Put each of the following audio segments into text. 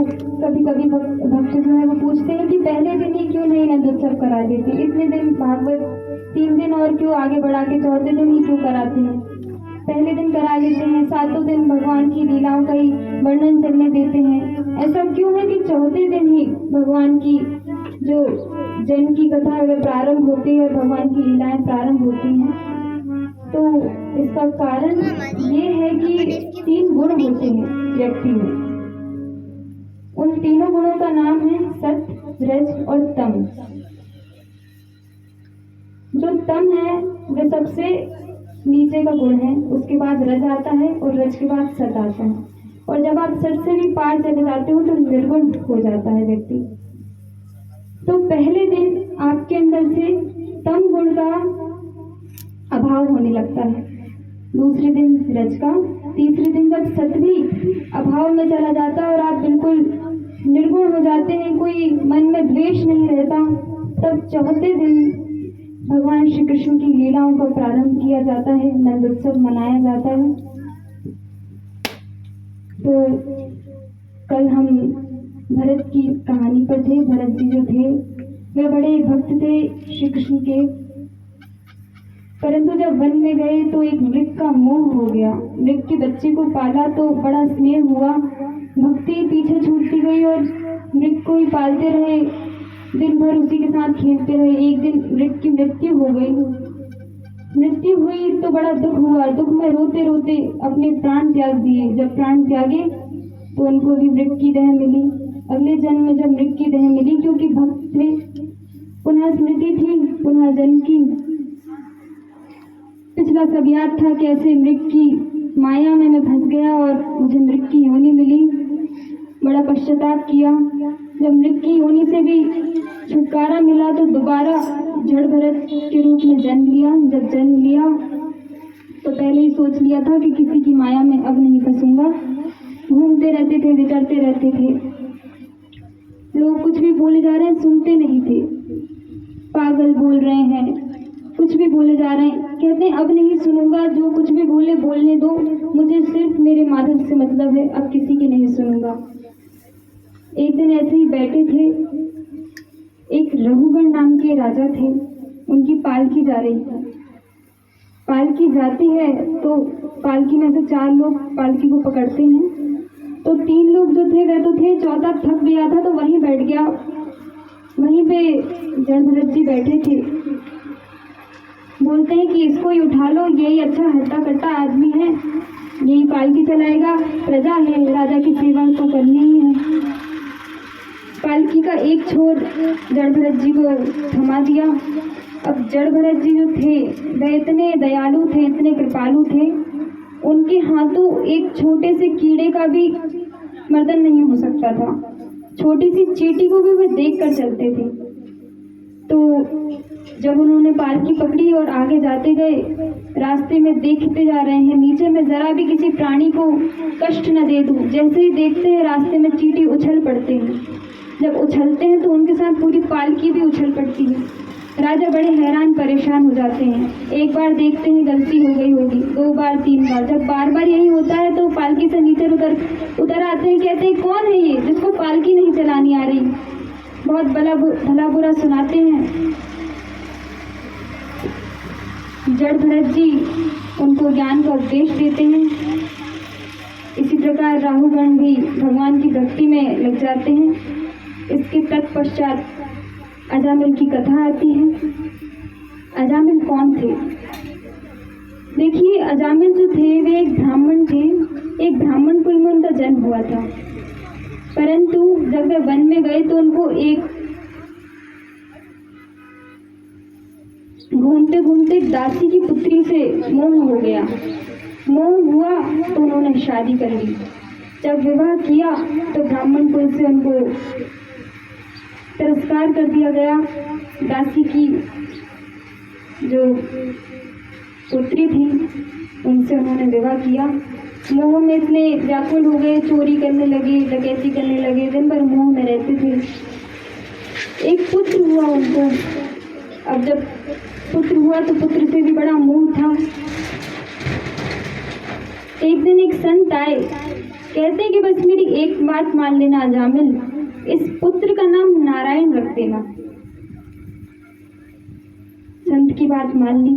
कभी कभी भक्त जो है वो पूछते हैं कि पहले दिन ही क्यों नहीं नंदोत्सव करा देते, इतने दिन भागवत 3 दिन और क्यों आगे बढ़ा के चौथे दिन ही क्यों कराते हैं, पहले दिन करा लेते हैं, 7 दिन भगवान की लीलाओं का ही वर्णन करने देते हैं। ऐसा क्यों है कि चौथे दिन ही भगवान की जो जन्म की कथा है वह प्रारंभ होती है और भगवान की लीलाएं प्रारंभ होती हैं। तो इसका कारण ये है कि 3 गुण होते हैं व्यक्ति में। उन तीनों गुणों का नाम है सत्व, रज और तम। जो तम है वह सबसे नीचे का गुण है, उसके बाद रज आता है और रज के बाद सत आता है, और जब आप सत से भी पार चले जाते हो तो निर्गुण हो जाता है व्यक्ति। तो पहले दिन आपके अंदर से तम गुण का अभाव होने लगता है, दूसरे दिन रज का, तीसरे दिन जब सत भी अभाव में चला जाता है और आप बिल्कुल निर्गुण हो जाते हैं, कोई मन में द्वेष नहीं रहता, तब चौथे दिन भगवान श्री कृष्ण की लीलाओं का प्रारंभ किया जाता है, नंदोत्सव मनाया जाता है। तो कल हम भरत की कहानी पर थे। भरत जी जो थे वे बड़े भक्त थे श्री कृष्ण के, परंतु जब वन में गए तो एक मृग का मोह हो गया। मृग के बच्चे को पाला तो बड़ा स्नेह हुआ, भक्ति पीछे छूटती गई और मृग को ही पालते रहे, दिन भर उसी के साथ खेलते रहे। एक दिन मृग की मृत्यु हो गई। मृत्यु हुई तो बड़ा दुख हुआ, दुख में रोते रोते अपने प्राण त्याग दिए। जब प्राण त्यागे तो उनको भी मृग की देह मिली। अगले जन्म में जब मृग की देह मिली, क्योंकि भक्त थे, पुनः स्मृति थी, पुनः जन्म की, पिछला सब याद था, कैसे मृग की माया में मैं फंस गया और मुझे मृग की योनि मिली। बड़ा पश्चाताप किया। जब मृग की योनि से भी छुटकारा मिला तो दोबारा जड़ भरत के रूप में जन्म लिया। जब जन्म लिया तो पहले ही सोच लिया था कि किसी की माया में अब नहीं फंसूंगा। घूमते रहते थे, विचरते रहते थे, लोग कुछ भी बोले जा रहे हैं सुनते नहीं थे, पागल बोल रहे हैं, कुछ भी बोले जा रहे हैं, कहते हैं अब नहीं सुनूंगा, जो कुछ भी बोले बोलने दो, मुझे सिर्फ मेरे माधव से मतलब है, अब किसी की नहीं सुनूंगा। एक दिन ऐसे ही बैठे थे, एक रघुगण नाम के राजा थे, उनकी पालकी जा रही थी। पालकी जाती है तो पालकी में से 4 लोग पालकी को पकड़ते हैं, तो 3 लोग जो थे वह तो थे, चौथा थक गया था तो वहीं बैठ गया। वहीं पे जड़ भरत जी बैठे थे, बोलते हैं कि इसको ही उठा लो, यही अच्छा हट्टा कट्टा आदमी है, यही पालकी चलाएगा, प्रजा है, राजा की सेवा तो करनी ही है। पालकी का एक छोर जड़ भरत जी को थमा दिया। अब जड़ भरत जी जो थे वह इतने दयालु थे, इतने कृपालु थे, उनके हाथों एक छोटे से कीड़े का भी मर्दन नहीं हो सकता था, छोटी सी चींटी को भी वे देख कर चलते थे। तो जब उन्होंने पालकी पकड़ी और आगे जाते गए, रास्ते में देखते जा रहे हैं नीचे में जरा भी किसी प्राणी को कष्ट न दे दूं। जैसे ही देखते हैं रास्ते में चींटी उछल पड़ते हैं, जब उछलते हैं तो उनके साथ पूरी पालकी भी उछल पड़ती है। राजा बड़े हैरान परेशान हो जाते हैं। एक बार देखते हैं गलती हो गई होगी, 2 बार 3 बार, जब बार बार यही होता है तो पालकी से नीचे उतर आते हैं। कहते हैं कौन है ये जिसको पालकी नहीं चलानी आ रही, बहुत भला बुरा सुनाते हैं। जड़ भरत जी उनको ज्ञान का उपदेश देते हैं। इसी प्रकार राहुगण भी भगवान की भक्ति में लग जाते हैं। इसके तत्पश्चात अजामिल की कथा आती है। अजामिल कौन थे? देखिए, अजामिल जो थे वे एक ब्राह्मण थे, एक ब्राह्मण कुल में उनका जन्म हुआ था, परंतु जब वे वन में गए तो उनको एक घूमते घूमते दासी की पुत्री से मोह हो गया। मोह हुआ तो उन्होंने शादी कर ली। जब विवाह किया तो ब्राह्मण कुल से उनको तिरस्कार कर दिया गया। दासी की जो पुत्री थी उनसे उन्होंने विवाह किया। मोह में इतने व्याकुल हो गए, चोरी करने लगे, डकैती करने लगे, दिन भर मोह में रहते थे। एक पुत्र हुआ उनको। अब जब पुत्र हुआ तो पुत्र से भी बड़ा मोह था। एक दिन एक संत आए कहते हैं कि बस मेरी एक बात मान लेना अजामिल, इस पुत्र का नाम नारायण रख देना। संत की बात मान ली।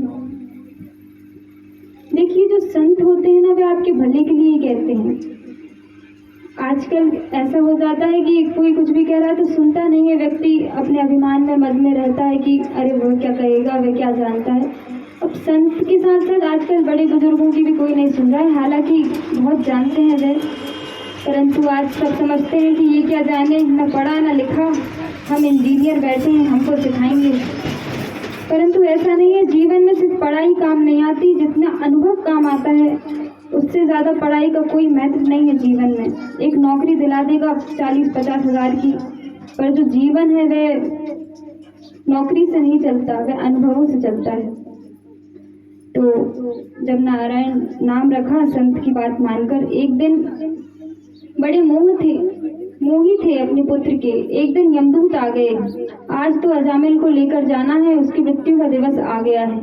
देखिए, जो संत होते हैं ना, वे आपके भले के लिए कहते हैं। आजकल ऐसा हो जाता है कि कोई कुछ भी कह रहा है तो सुनता नहीं है, व्यक्ति अपने अभिमान में मद में रहता है कि अरे वो क्या कहेगा, वह क्या जानता है। अब संत के साथ साथ आजकल बड़े बुजुर्गों की भी कोई नहीं सुन रहा है, हालांकि बहुत जानते हैं वे, परंतु आज सब समझते हैं कि ये क्या जाने, न पढ़ा न लिखा, हम इंजीनियर बैठे हैं, हमको सिखाएंगे। परंतु ऐसा नहीं है, जीवन में सिर्फ पढ़ाई काम नहीं आती, जितना अनुभव काम आता है उससे ज़्यादा पढ़ाई का कोई महत्व नहीं है जीवन में। एक नौकरी दिला देगा 40-50 हज़ार की, पर जो जीवन है वह नौकरी से नहीं चलता, वह अनुभवों से चलता है। तो जब नारायण नाम रखा संत की बात मानकर, एक दिन बड़े मोही थे अपने पुत्र के। एक दिन यमदूत आ गए, आज तो अजामिल को लेकर जाना है, उसकी मृत्यु का दिवस आ गया है।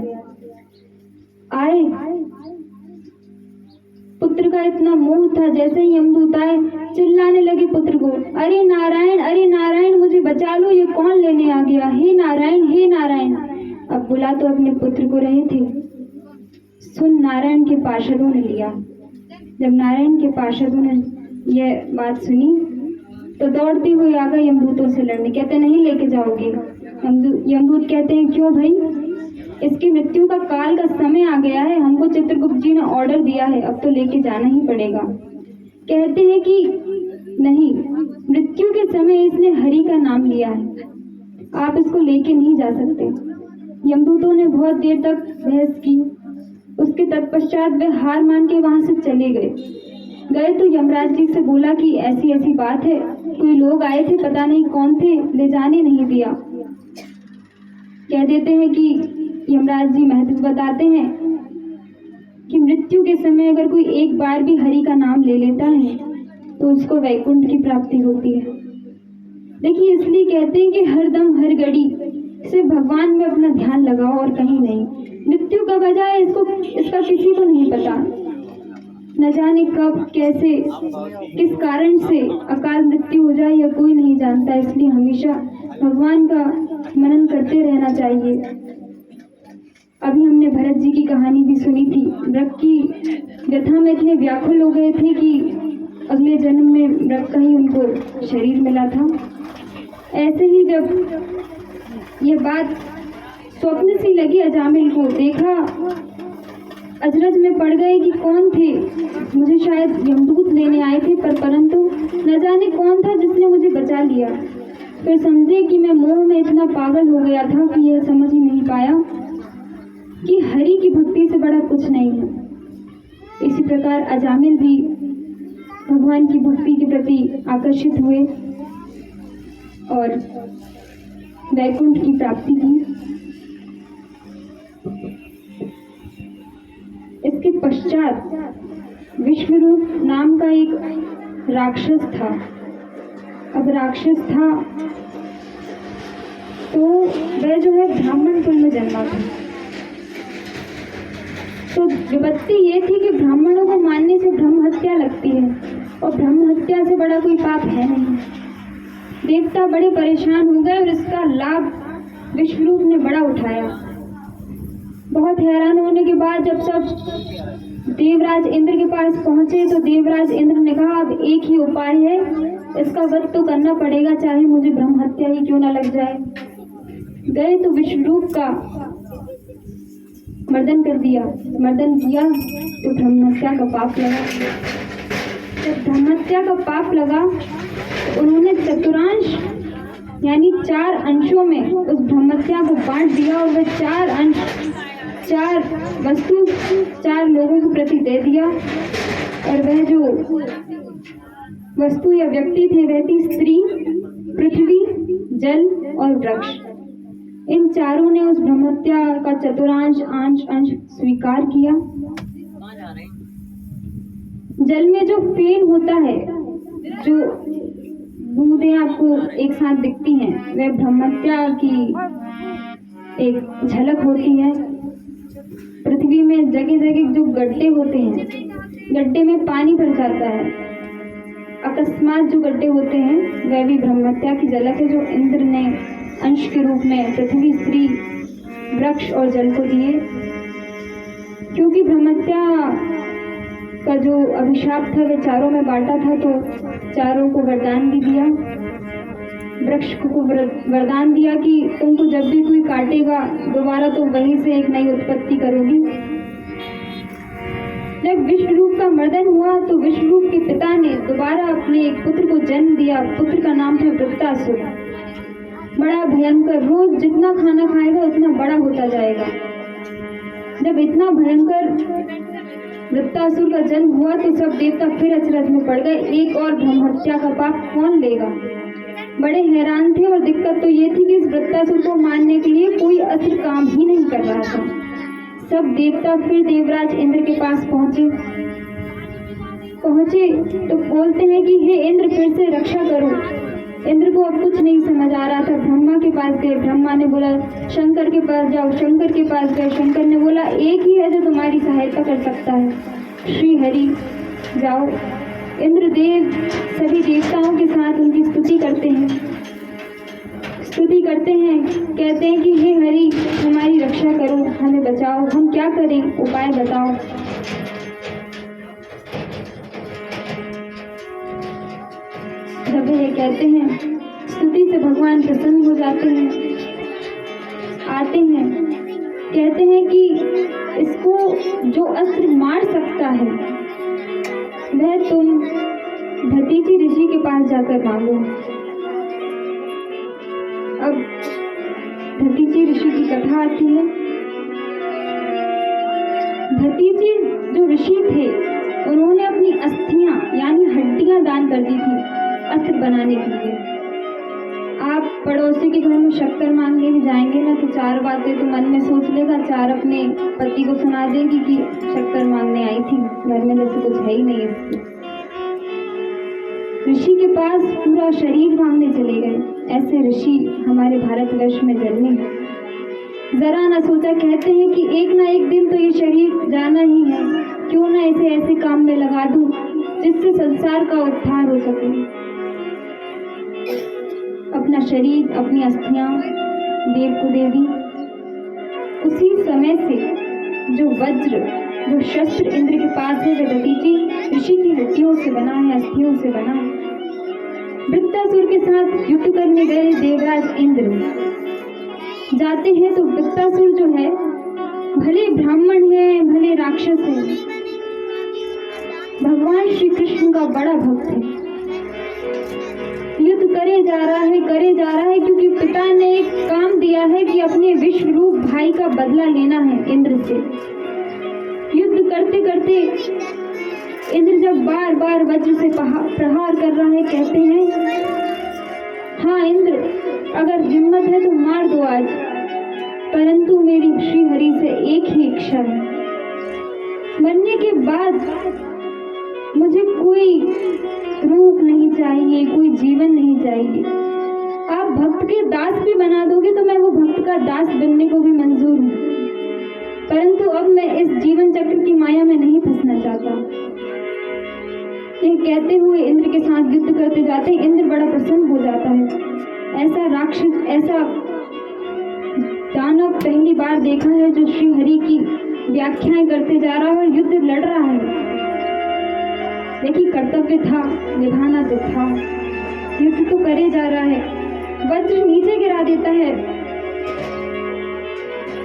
आए, पुत्र का इतना मोह था, जैसे ही यमदूत आए चिल्लाने लगे पुत्र को, अरे नारायण मुझे बचा लो, ये कौन लेने आ गया, हे नारायण। अब बुला तो अपने पुत्र को रहे थे, सुन नारायण के पार्षदों ने लिया। जब नारायण के पार्षदों ने यह बात सुनी तो दौड़ते हुए आ गए यमदूतों से लड़ने। कहते नहीं लेके जाओगे। यमदूत कहते हैं क्यों भाई, इसकी मृत्यु का काल का समय आ गया है, हमको चित्रगुप्त जी ने ऑर्डर दिया है, अब तो लेके जाना ही पड़ेगा। कहते हैं कि नहीं, मृत्यु के समय इसने हरि का नाम लिया है, आप इसको लेके नहीं जा सकते। यमदूतों ने बहुत देर तक बहस की, उसके तत्पश्चात वे हार मान के वहां से चले गए तो यमराज जी से बोला कि ऐसी बात है, कोई लोग आए थे, पता नहीं कौन थे, ले जाने नहीं दिया। कह देते हैं कि यमराज जी महत्व बताते हैं कि मृत्यु के समय अगर कोई एक बार भी हरि का नाम ले लेता है तो उसको वैकुंठ की प्राप्ति होती है। देखिए, इसलिए कहते हैं कि हर दम हर घड़ी सिर्फ भगवान में अपना ध्यान लगाओ और कहीं नहीं। मृत्यु कब आ जाए इसका किसी को नहीं पता, न जाने कब कैसे किस कारण से अकाल मृत्यु हो जाए, यह कोई नहीं जानता। इसलिए हमेशा भगवान का मनन करते रहना चाहिए। अभी हमने भरत जी की कहानी भी सुनी थी, मृग की व्यथा में इतने व्याकुल हो गए थे कि अगले जन्म में मृग का ही उनको शरीर मिला था। ऐसे ही जब ये बात स्वप्न सी लगी अजामिल को, देखा अजरज में पड़ गए कि कौन थे, मुझे शायद यमदूत लेने आए थे, परंतु न जाने कौन था जिसने मुझे बचा लिया। फिर समझे कि मैं मोह में इतना पागल हो गया था कि यह समझ ही नहीं पाया कि हरि की भक्ति से बड़ा कुछ नहीं है। इसी प्रकार अजामिल भी भगवान की भक्ति के प्रति आकर्षित हुए और वैकुंठ की प्राप्ति की। इसके पश्चात विश्वरूप नाम का एक राक्षस था। अब राक्षस था तो वह जो है ब्राह्मण कुल में जन्मा था। तो विपत्ति ये थी कि ब्राह्मणों को मानने से ब्रह्म हत्या लगती है और ब्रह्म हत्या से बड़ा कोई पाप है नहीं। देवता बड़े परेशान हो गए और इसका लाभ विश्वरूप ने बड़ा उठाया। बहुत हैरान होने के बाद जब सब देवराज इंद्र के पास पहुंचे तो देवराज इंद्र ने कहा अब एक ही उपाय है, इसका वध तो करना पड़ेगा, चाहे मुझे ब्रह्म हत्या ही क्यों ना लग जाए। गए तो विश्वरूप का मर्दन कर दिया। मर्दन किया तो ब्रह्म हत्या का पाप लगा। जब ब्रह्म हत्या का पाप लगा तो उन्होंने चतुरांश यानी 4 अंशों में उस ब्रह्म हत्या को बांट दिया और वह 4 अंश 4 वस्तु 4 लोगों के प्रति दे दिया। और वह जो वस्तु या व्यक्ति थे वह थी स्त्री, पृथ्वी, जल और वृक्ष। इन चारों ने उस ब्रह्म हत्या का चतुरांश अंश स्वीकार किया। जल में जो फेन होता है, जो बूंदें आपको एक साथ दिखती हैं, वह ब्रह्म हत्या की एक झलक होती है। पृथ्वी में जगह जगह जो गड्ढे होते हैं, गड्ढे में पानी भर जाता है, अकस्मात जो गड्ढे होते हैं वह भी ब्रह्म हत्या की झलक है, जो इंद्र ने अंश के रूप में पृथ्वी, स्त्री, वृक्ष और जल को दिए। क्योंकि ब्रह्म हत्या का जो अभिशाप था वह चारों में बांटा था, तो चारों को वरदान भी दिया। वृक्ष को वरदान दिया कि तुमको जब भी कोई काटेगा दोबारा तो वहीं से एक नई उत्पत्ति करोगी। जब विष्णु रूप का मर्दन हुआ तो विष्णु रूप के पिता ने दोबारा अपने एक पुत्र को जन्म दिया। पुत्र का नाम था वृत्तासुर। बड़ा भयंकर, रोज जितना खाना खाएगा उतना बड़ा होता जाएगा। जब इतना भयंकर वृत्तासुर का जन्म हुआ तो सब देवता फिर अचरज में पड़ गए, एक और ब्रह्म हत्या का पाप कौन लेगा। बड़े हैरान थे और दिक्कत तो ये थी कि इस वृत्तासुर को मारने के लिए कोई अस्त्र काम ही नहीं कर रहा था। सब देवता फिर देवराज इंद्र के पास पहुंचे तो बोलते हैं कि हे इंद्र, फिर से रक्षा करो। इंद्र को अब कुछ नहीं समझ आ रहा था। ब्रह्मा के पास गए, ब्रह्मा ने बोला शंकर के पास जाओ। शंकर के पास गए, शंकर ने बोला एक ही है जो तुम्हारी सहायता कर सकता है, श्री हरि, जाओ। इंद्रदेव सभी देवताओं के साथ उनकी स्तुति करते हैं, कहते हैं कि हे हरि, हमारी रक्षा करो, हमें बचाओ, हम क्या करें, उपाय बताओ। जब ये कहते हैं, स्तुति से भगवान प्रसन्न हो जाते हैं, आते हैं, कहते हैं कि इसको जो अस्त्र मार सकता है वह तुम भतीजी ऋषि के पास जाकर मांगो। अब भतीजी ऋषि की कथा आती है। भतीजी जो ऋषि थे उन्होंने अपनी अस्थियां यानी हड्डियां दान कर दी थी अस्त्र बनाने के लिए। आप पड़ोसी के घर में शक्कर मांगने भी जाएंगे ना तो चार बातें तो मन में सोच लेगा, चार अपने पति को सुना देगी कि शक्कर मांगने आई थी, घर में जैसे कुछ है ही नहीं इसकी। ऋषि के पास पूरा शरीर मांगने चले गए। ऐसे ऋषि हमारे भारतवर्ष में जन्मे, जरा ना सोचा, कहते हैं कि एक ना एक दिन तो ये शरीर जाना ही है, क्यों ना इसे ऐसे काम में लगा दूं जिससे संसार का उद्धार हो सके। अपना शरीर, अपनी अस्थियां देव को दे दी। उसी समय से जो वज्र, जो शस्त्र इंद्र के पास है वह भतीजी ऋषि की हड्डियों से बना है, अस्थियों से बना है। वृत्तासुर के साथ युद्ध करने गए देवराज इंद्र। जाते हैं तो वृत्तासुर जो है भले ब्राह्मण है, भले राक्षस है, भगवान श्री कृष्ण का बड़ा भक्त है। युद्ध करे जा रहा है क्योंकि पिता ने एक काम दिया है कि अपने विश्व रूप भाई का बदला लेना है इंद्र से। युद्ध करते करते इंद्र जब बार बार वज्र से प्रहार कर रहा है, कहते हैं हाँ इंद्र, अगर हिम्मत है तो मार दो आज, परंतु मेरी श्री हरि से एक ही इच्छा है, मरने के बाद मुझे कोई रूप नहीं चाहिए, कोई जीवन नहीं चाहिए। आप भक्त के दास भी बना दोगे तो मैं वो भक्त का दास बनने को भी मंजूर हूँ, परंतु अब मैं इस जीवन चक्र की माया में नहीं फंसना चाहता। ये कहते हुए इंद्र के साथ युद्ध करते जाते हैं। इंद्र बड़ा प्रसन्न हो जाता है। ऐसा राक्षस, ऐसा दानव पहली बार देखा है जो श्री हरि की व्याख्याएं करते जा रहा है और युद्ध लड़ रहा है। देखिए कर्तव्य था, निभाना तो था, युद्ध तो करे जा रहा है। वज्र नीचे गिरा देता है।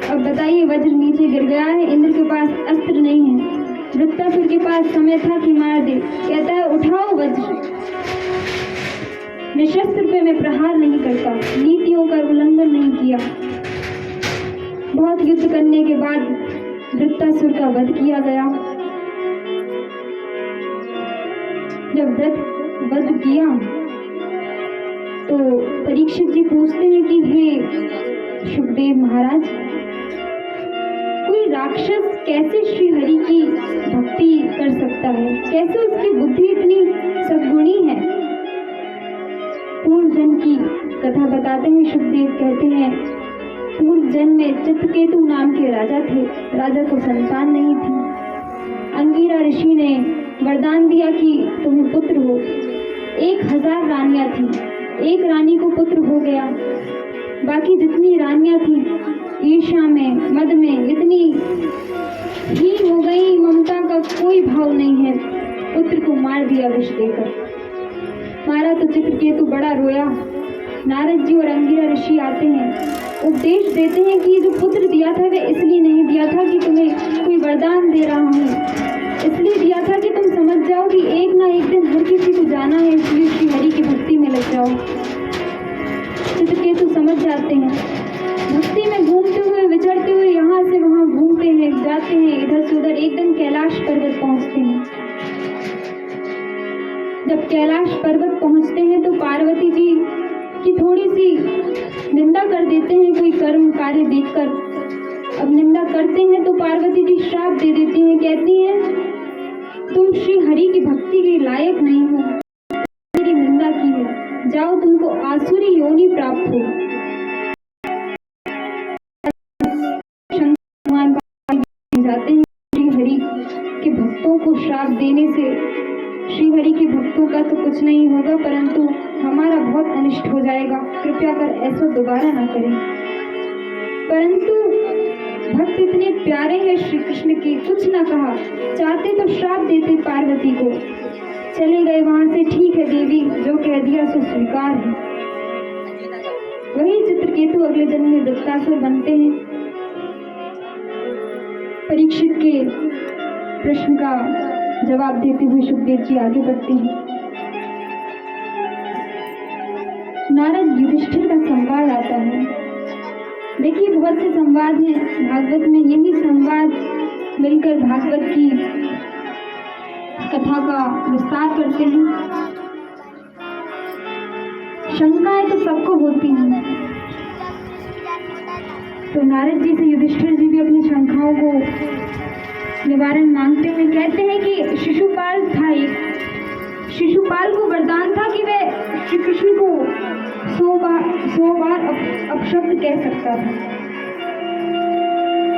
अब बताइए, वज्र नीचे गिर गया है, इंद्र के पास अस्त्र नहीं है, वृत्तासुर के पास समय था कि मार दे। कहता है उठाओ वज्र, निशस्त्र पे मैं प्रहार नहीं करता, नीतियों का उल्लंघन नहीं किया। बहुत युद्ध करने के बाद वृत्तासुर का वध किया गया। जब वध किया तो परीक्षित जी पूछते हैं कि हे शुकदेव महाराज, कोई राक्षस कैसे श्री हरि की भक्ति कर सकता है, कैसे उसकी बुद्धि इतनी सद्गुणी है। पूर्व जन्म की कथा बताते हैं शुकदेव, कहते हैं पूर्व जन्म में चित्रकेतु नाम के राजा थे। राजा को संतान नहीं थी। अंगिरा ऋषि ने वरदान दिया कि तुम्हें पुत्र हो, 4 रानियां थी। एक रानी को पुत्र हो गया, बाकी जितनी रानियां थी ईर्ष्या में, मद में इतनी हीन हो गई, ममता का कोई भाव नहीं है। पुत्र को मार दिया विष देकर। मारा तो चित्रकेतु बड़ा रोया। नारद जी और अंगिरा ऋषि आते हैं, उपदेश देते हैं कि ये जो पुत्र दिया था वे इसलिए नहीं दिया था कि तुम्हें कोई वरदान दे रहा हूँ, इसलिए दिया था कि तुम समझ जाओ कि एक ना एक दिन हर किसी को जाना है, इसलिए श्री हरि की भक्ति में लग जाओ। चित्रकेतु समझ जाते हैं, भक्ति में घूमते हुए विचरते हुए यहाँ से वहाँ घूमते हैं, जाते हैं इधर से उधर। एक दिन कैलाश पर्वत पहुँचते हैं। जब कैलाश पर्वत पहुँचते हैं तो पार्वती जी की थोड़ी सी निंदा कर देते हैं कोई कर्म कार्य देखकर। अब निंदा करते हैं तो पार्वती जी श्राप दे देती हैं, कहती हैं तुम श्री हरि की भक्ति के लायक नहीं हो, मेरी निंदा की है, जाओ तुमको आसुरी योनि प्राप्त हो। जाते हैं श्री हरि के भक्तों को श्राप देने से श्री हरि के भक्तों का तो कुछ नहीं होगा, परंतु हमारा बहुत अनिष्ट हो जाएगा, कृपया कर ऐसा दोबारा ना करें। परंतु भक्त इतने प्यारे हैं श्री कृष्ण के, कुछ ना कहा, चाहते तो श्राप देते पार्वती को, चले गए वहां से। ठीक है देवी, जो कह दिया सो स्वीकार है। वही चित्रकेतु अगले जन्म में वृत्तासुर बनते हैं। परीक्षित के प्रश्न का जवाब देते हुए सुखदेव जी आगे बढ़ते हैं। नारद युधिष्ठिर का संवाद आता है। देखिए बहुत से संवाद हैं भागवत में, यही संवाद मिलकर भागवत की कथा का विस्तार करते हैं। शंकाएं तो सबको होती हैं, तो नारद जी से युधिष्ठिर जी भी अपनी शंकाओं को निवारण मांगते हैं। कहते हैं कि शिशुपाल था एक, शिशुपाल को वरदान था कि वह श्री कृष्ण को 100 बार अपशब्द कह सकता था।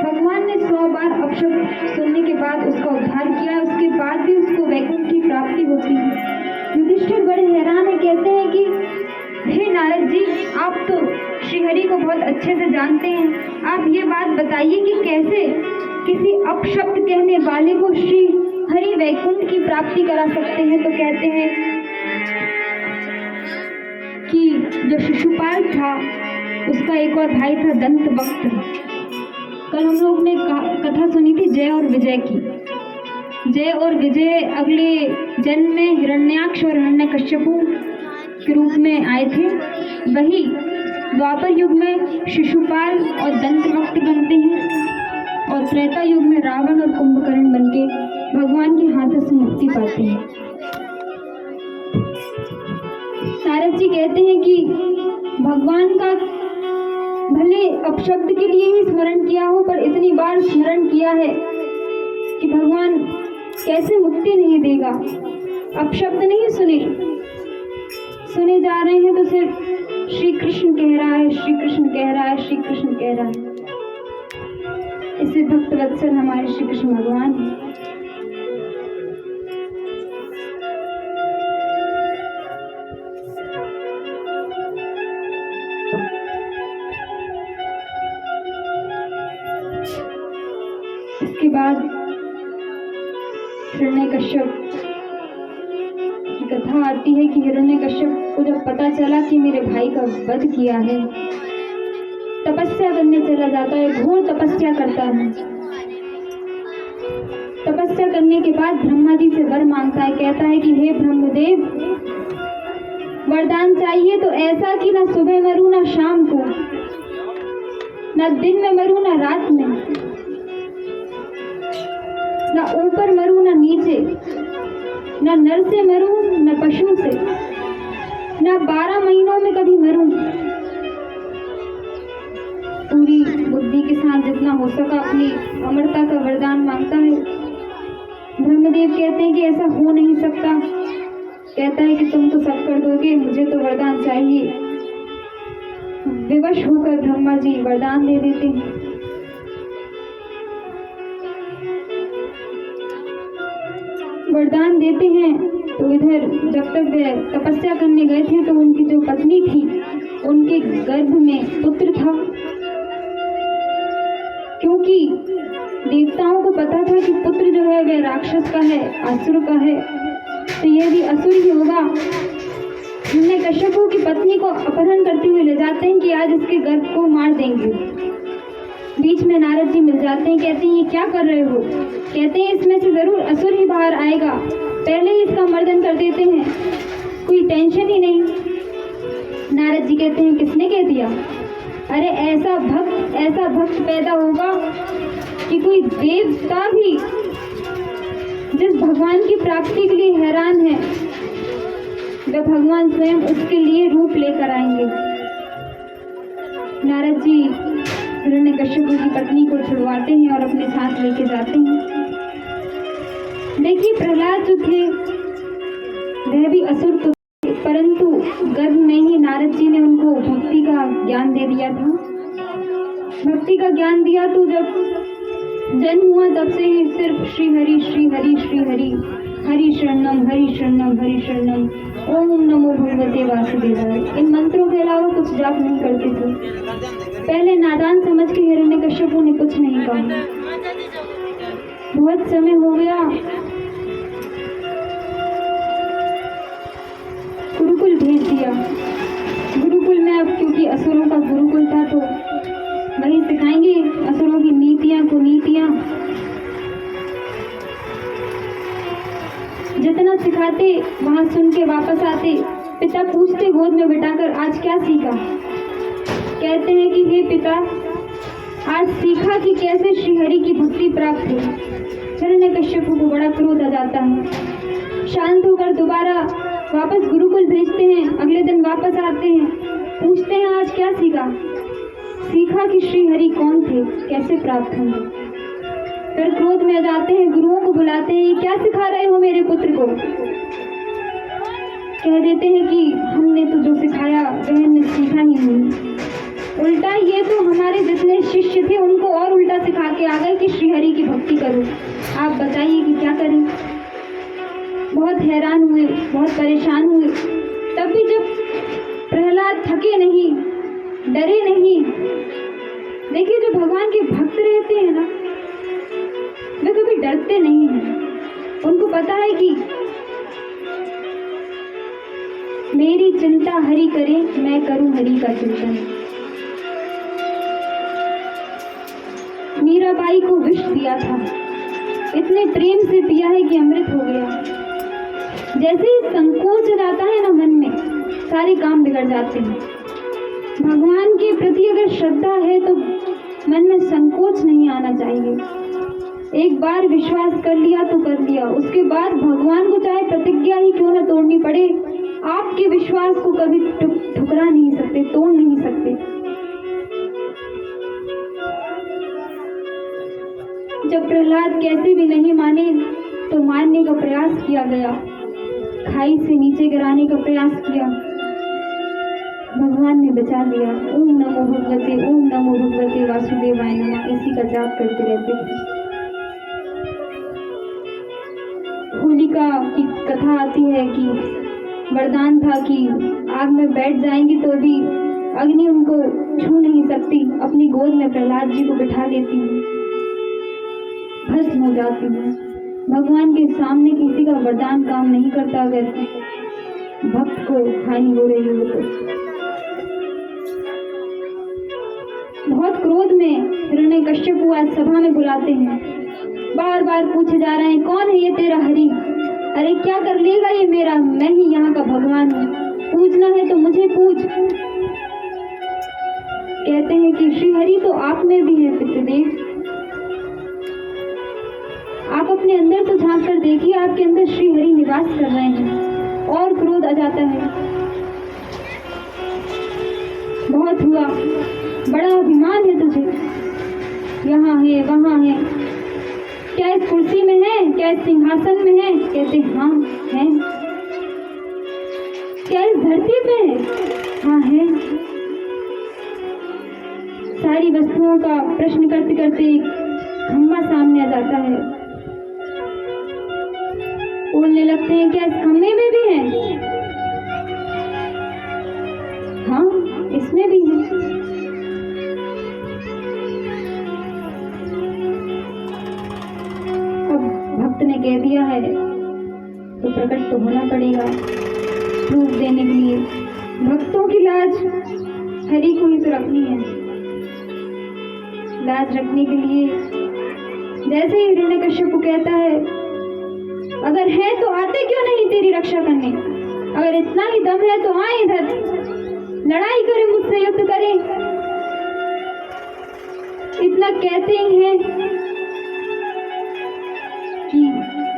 भगवान ने 100 बार अपशब्द सुनने के बाद उसका उद्धार किया, उसके बाद भी उसको वैकुंठ की प्राप्ति होती है। युधिष्ठिर बड़े हैरान है, कहते हैं कि हे नारद जी, आप तो श्री हरि को बहुत अच्छे से जानते हैं, आप ये बात बताइए कि कैसे किसी अपशब्द कहने वाले को श्री हरि वैकुंठ की प्राप्ति करा सकते हैं। तो कहते हैं कि जो शिशुपाल था उसका एक और भाई था दंतवक्त्र। कल हम लोग ने कथा सुनी थी जय और विजय की। जय और विजय अगले जन्म में हिरण्याक्ष और हिरण्यकश्यपु के रूप में आए थे। वही द्वापर युग में शिशुपाल और दंतवक्त्र बनते हैं और त्रेता युग में रावण और कुंभकर्ण बनके भगवान के हाथों से मुक्ति पाते हैं। नारद जी कहते हैं कि भगवान का भले अपशब्द के लिए ही स्मरण किया हो, पर इतनी बार स्मरण किया है कि भगवान कैसे मुक्ति नहीं देगा। अपशब्द नहीं सुने जा रहे हैं तो सिर्फ श्री कृष्ण कह रहा है, श्री कृष्ण कह रहा है, श्री कृष्ण कह रहा है। इससे भक्त वत्सल हमारे श्री कृष्ण भगवान हैं। इसके बाद हिरण्यकश्यप की कथा आती है कि हिरण्यकश्यप को जब पता चला कि मेरे भाई का वध किया है, तपस्या करने चला जाता है, घोर तपस्या करता है। तपस्या करने के बाद ब्रह्मा जी से वर मांगता है, कहता है कि हे ब्रह्मदेव, वरदान चाहिए तो ऐसा कि ना सुबह मरूं ना शाम को, ना दिन में मरूं ना रात में, ना ऊपर मरूं ना नीचे, ना नर से मरूं ना पशु से, ना 12 महीनों में कभी मरूं। पूरी बुद्धि के साथ जितना हो सका अपनी अमरता का वरदान मांगता है। ब्रह्मदेव कहते हैं कि ऐसा हो नहीं सकता। कहता है कि तुम तो सब कर दोगे, मुझे तो वरदान चाहिए। विवश होकर ब्रह्मा जी वरदान दे देते हैं। वरदान देते हैं तो इधर जब तक वे तपस्या करने गए थे तो उनकी जो पत्नी थी उनके गर्भ में पुत्र था। क्योंकि देवताओं को पता था कि पुत्र जो है वह राक्षस का है, असुर का है, तो यह भी असुर ही होगा। हिरण्यकश्यपु की पत्नी को अपहरण करते हुए ले जाते हैं कि आज इसके गर्भ को मार देंगे। बीच में नारद जी मिल जाते हैं, कहते हैं ये क्या कर रहे हो? कहते हैं इसमें से जरूर असुर ही बाहर आएगा, पहले ही इसका मर्दन कर देते हैं, कोई टेंशन ही नहीं। नारद जी कहते हैं किसने कह दिया? अरे ऐसा भक्त पैदा होगा कि कोई देवता भी जिस भगवान की प्राप्ति के लिए हैरान है वह भगवान स्वयं उसके लिए रूप लेकर आएंगे। नारद जी हिरण्यकश्यपु की पत्नी को छुड़वाते हैं और अपने साथ लेके जाते हैं। देखिए प्रहलाद जो थे वह भी असुर तो थे, परंतु गर्भ में ही नारद जी ने उनको भक्ति का ज्ञान दे दिया था। भक्ति का ज्ञान दिया तो जब जन्म हुआ तब से ही सिर्फ श्री हरि श्री हरि श्री हरि, हरि शरणम हरि शरणम हरि शरणम, ओम नमो भगवते वासुदेवाय, इन मंत्रों के अलावा कुछ जाप नहीं करते थे। पहले नादान समझ के हिरण्यकश्यपु ने कुछ नहीं कहा। बहुत समय हो गया, गुरुकुल भेज दिया। गुरुकुल में अब क्योंकि असुरों का गुरुकुल था तो वही सिखाएंगे असुरों की नीतियां कुनीतियां। जितना सिखाते वहां सुन के वापस आते। पिता पूछते गोद में बिठाकर आज क्या सीखा? कहते हैं कि हे पिता, आज सीखा कि कैसे श्रीहरि की भक्ति प्राप्त हो। हिरण्यकश्यपु को बड़ा क्रोध आ जाता है। शांत होकर दोबारा वापस गुरुकुल भेजते हैं। अगले दिन वापस आते हैं, पूछते हैं आज क्या सीखा? सीखा कि श्रीहरि कौन थे, कैसे प्राप्त होंगे। फिर क्रोध में आ जाते हैं, गुरुओं को बुलाते हैं, ये क्या सिखा रहे हो मेरे पुत्र को? कह देते हैं कि हमने तो जो सिखाया वह हमने सीखा ही नहीं, उल्टा ये तो हमारे जितने शिष्य थे उनको और उल्टा सिखा के आ गए कि श्रीहरि की भक्ति करो। आप बताइए कि क्या करें। बहुत हैरान हुए, बहुत परेशान हुए। तब भी जब प्रहलाद थके नहीं, डरे नहीं। देखिए जो भगवान के भक्त रहते हैं ना वे कभी डरते नहीं हैं। उनको पता है कि मेरी चिंता हरि करे, मैं करूं हरि का चिंतन। मीराबाई को विष दिया था, इतने प्रेम से पिया है कि अमृत हो गया। जैसे ही संकोच जाता है ना मन में, सारे काम बिगड़ जाते हैं। भगवान के प्रति अगर श्रद्धा है तो मन में संकोच नहीं आना चाहिए। एक बार विश्वास कर लिया तो कर लिया, उसके बाद भगवान को चाहे प्रतिज्ञा ही क्यों न तोड़नी पड़े, आपके विश्वास को कभी ठुकरा नहीं सकते, तोड़ नहीं सकते। जब प्रहलाद कैसे भी नहीं माने तो मारने का प्रयास किया गया, खाई से नीचे गिराने का प्रयास किया, भगवान ने बचा लिया। ओम नमो भगवते वासुदेवाय नमः, इसी का जाप करते रहते थे। होलिका की कथा आती है कि वरदान था कि आग में बैठ जाएंगी तो भी अग्नि उनको छू नहीं सकती। अपनी गोद में प्रहलाद जी को बिठा लेती है, भस्म हो जाती है। भगवान के सामने किसी का वरदान काम नहीं करता अगर भक्त को हानि हो रही हो तो। बहुत क्रोध में हिरण्यकश्यपु आज सभा में बुलाते हैं। बार बार पूछे जा रहे हैं कौन है ये तेरा हरि? अरे क्या कर लेगा ये मेरा? मैं ही यहाँ का भगवान हूँ, पूछना है तो मुझे पूछ। कहते हैं कि श्री हरि तो आप में भी है पितृदेव, आप अपने अंदर तो झांक कर देखिए, आपके अंदर श्री हरि निवास कर रहे हैं। और क्रोध आ जाता है। बहुत हुआ, बड़ा अभिमान है तुझे, यहाँ है वहाँ है, क्या इस कुर्सी में है, क्या इस सिंहासन में है? कहते हाँ है। क्या इस धरती पे है? हाँ है। सारी वस्तुओं का प्रश्न करते करते एक खंभा सामने आ जाता है। बोलने लगते हैं, क्या इस खम्भे में भी है? हाँ, इसमें भी है। अब भक्त ने कह दिया है तो प्रकट तो होना पड़ेगा प्रूफ देने के लिए। भक्तों की लाज हरि को ही तो रखनी है। लाज रखने के लिए जैसे ही हिरण्यकश्यप कहता है, अगर है तो आते क्यों नहीं तेरी रक्षा करने? अगर इतना ही दम है तो आए इधर, लड़ाई करें, मुझसे युद्ध करें। इतना कहते ही हैं कि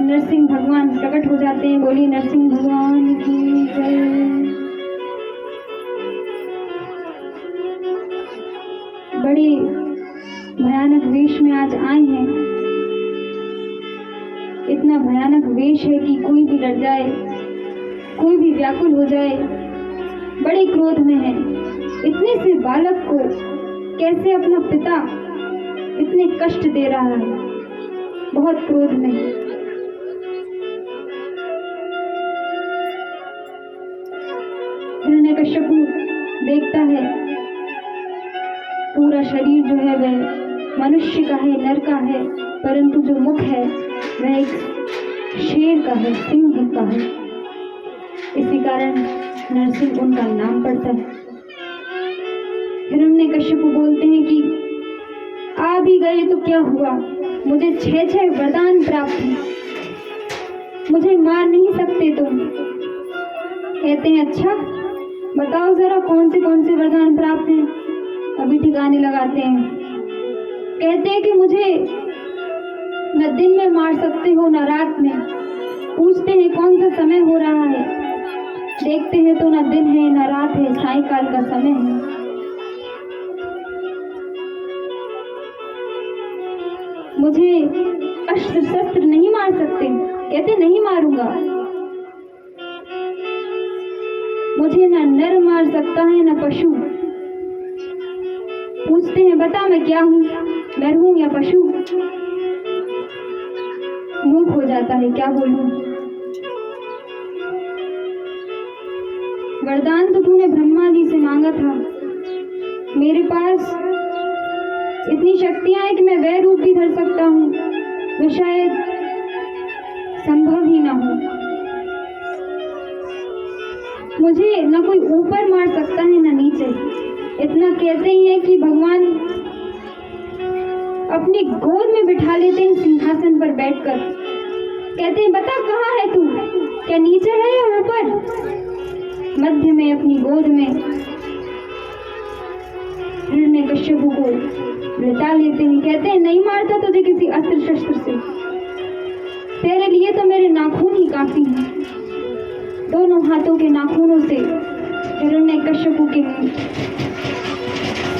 नरसिंह भगवान प्रकट हो जाते हैं। बोली नरसिंह भगवान की जय। बड़े भयानक वेश में आज आए हैं। इतना भयानक वेश है कि कोई भी डर जाए, कोई भी व्याकुल हो जाए। बड़े क्रोध में है। इतने से बालक को कैसे अपना पिता इतने कष्ट दे रहा है, बहुत क्रोध में है। हिरण्यकश्यप देखता है पूरा शरीर जो है वह मनुष्य का है, नर का है, परंतु जो मुख है वह एक शेर का है, सिंह का है। इसी कारण नरसिंह उनका नाम पड़ता है। हिरण्यकश्यप बोलते हैं कि आ भी गए तो क्या हुआ, मुझे 6 वरदान प्राप्त हैं, मुझे मार नहीं सकते तुम। कहते हैं अच्छा बताओ जरा कौन से वरदान प्राप्त हैं। अभी ठिकाने लगाते हैं। कहते हैं कि मुझे न दिन में मार सकते हो न रात में। पूछते हैं कौन सा समय हो रहा है, देखते हैं तो न दिन है न रात है, सायंकाल का समय है। मुझे अस्त्र शस्त्र नहीं मार सकते। कहते नहीं मारूंगा। मुझे न नर मार सकता है न पशु। पूछते हैं बता मैं क्या हूँ, नर हूँ या पशु? मूक हो जाता है, क्या बोलूं। वरदान तो तूने ब्रह्मा जी से मांगा था। मेरे पास इतनी शक्तियां हैं कि मैं वह रूप भी धर सकता हूँ, वो शायद संभव ही ना हो। मुझे न कोई ऊपर मार सकता है न नीचे। इतना कहते ही है कि भगवान अपनी गोद में बिठा लेते हैं सिंहासन पर बैठकर। कहते हैं बता कहाँ है तू, क्या नीचे है या ऊपर? मध्य में अपनी गोद में हिरण्यकश्यप को लिटा लेते हैं। कहते हैं नहीं मारता तुझे किसी अस्त्र शस्त्र से, तेरे लिए तो मेरे नाखून ही काफी हैं। दोनों हाथों के नाखूनों से हिरण्यकश्यप के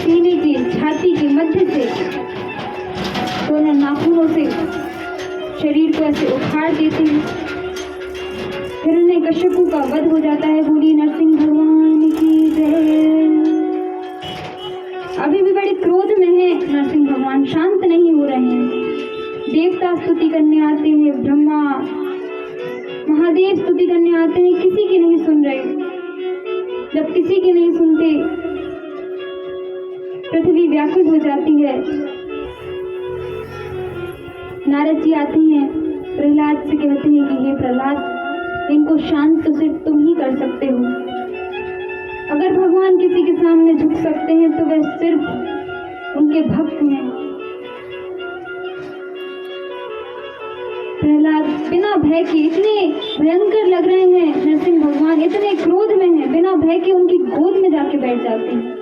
सीने की छाती के मध्य से दोनों नाखूनों से शरीर को ऐसे उखाड़ देते हैं। हिरण्यकश्यप का वध हो जाता है। बोली नरसिंह भगवान की जय। अभी भी बड़े क्रोध में है नरसिंह भगवान, शांत नहीं हो रहे हैं। देवता स्तुति करने आते हैं, ब्रह्मा महादेव स्तुति करने आते हैं, किसी की नहीं सुन रहे। जब किसी की नहीं सुनते पृथ्वी व्याकुल हो जाती है। नारद जी आते हैं, प्रहलाद से कहते हैं कि हे प्रहलाद, इनको शांत तो सिर्फ तुम ही कर सकते हो। अगर भगवान किसी के सामने झुक सकते हैं तो वह सिर्फ उनके भक्त हैं। प्रहलाद बिना भय के, इतने भयंकर लग रहे हैं नरसिंह भगवान, इतने क्रोध में हैं, बिना भय के उनकी गोद में जाके बैठ जाते हैं।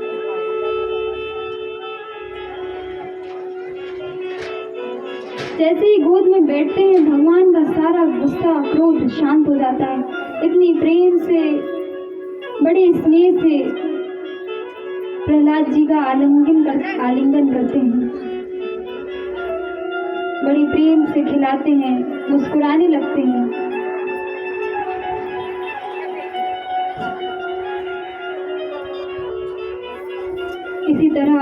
जैसे ही गोद में बैठते हैं भगवान का सारा गुस्सा क्रोध शांत हो जाता है। इतनी प्रेम से, बड़े स्नेह से प्रहलाद जी का आलिंगन करते हैं, बड़ी प्रेम से खिलाते हैं, मुस्कुराने लगते हैं। इसी तरह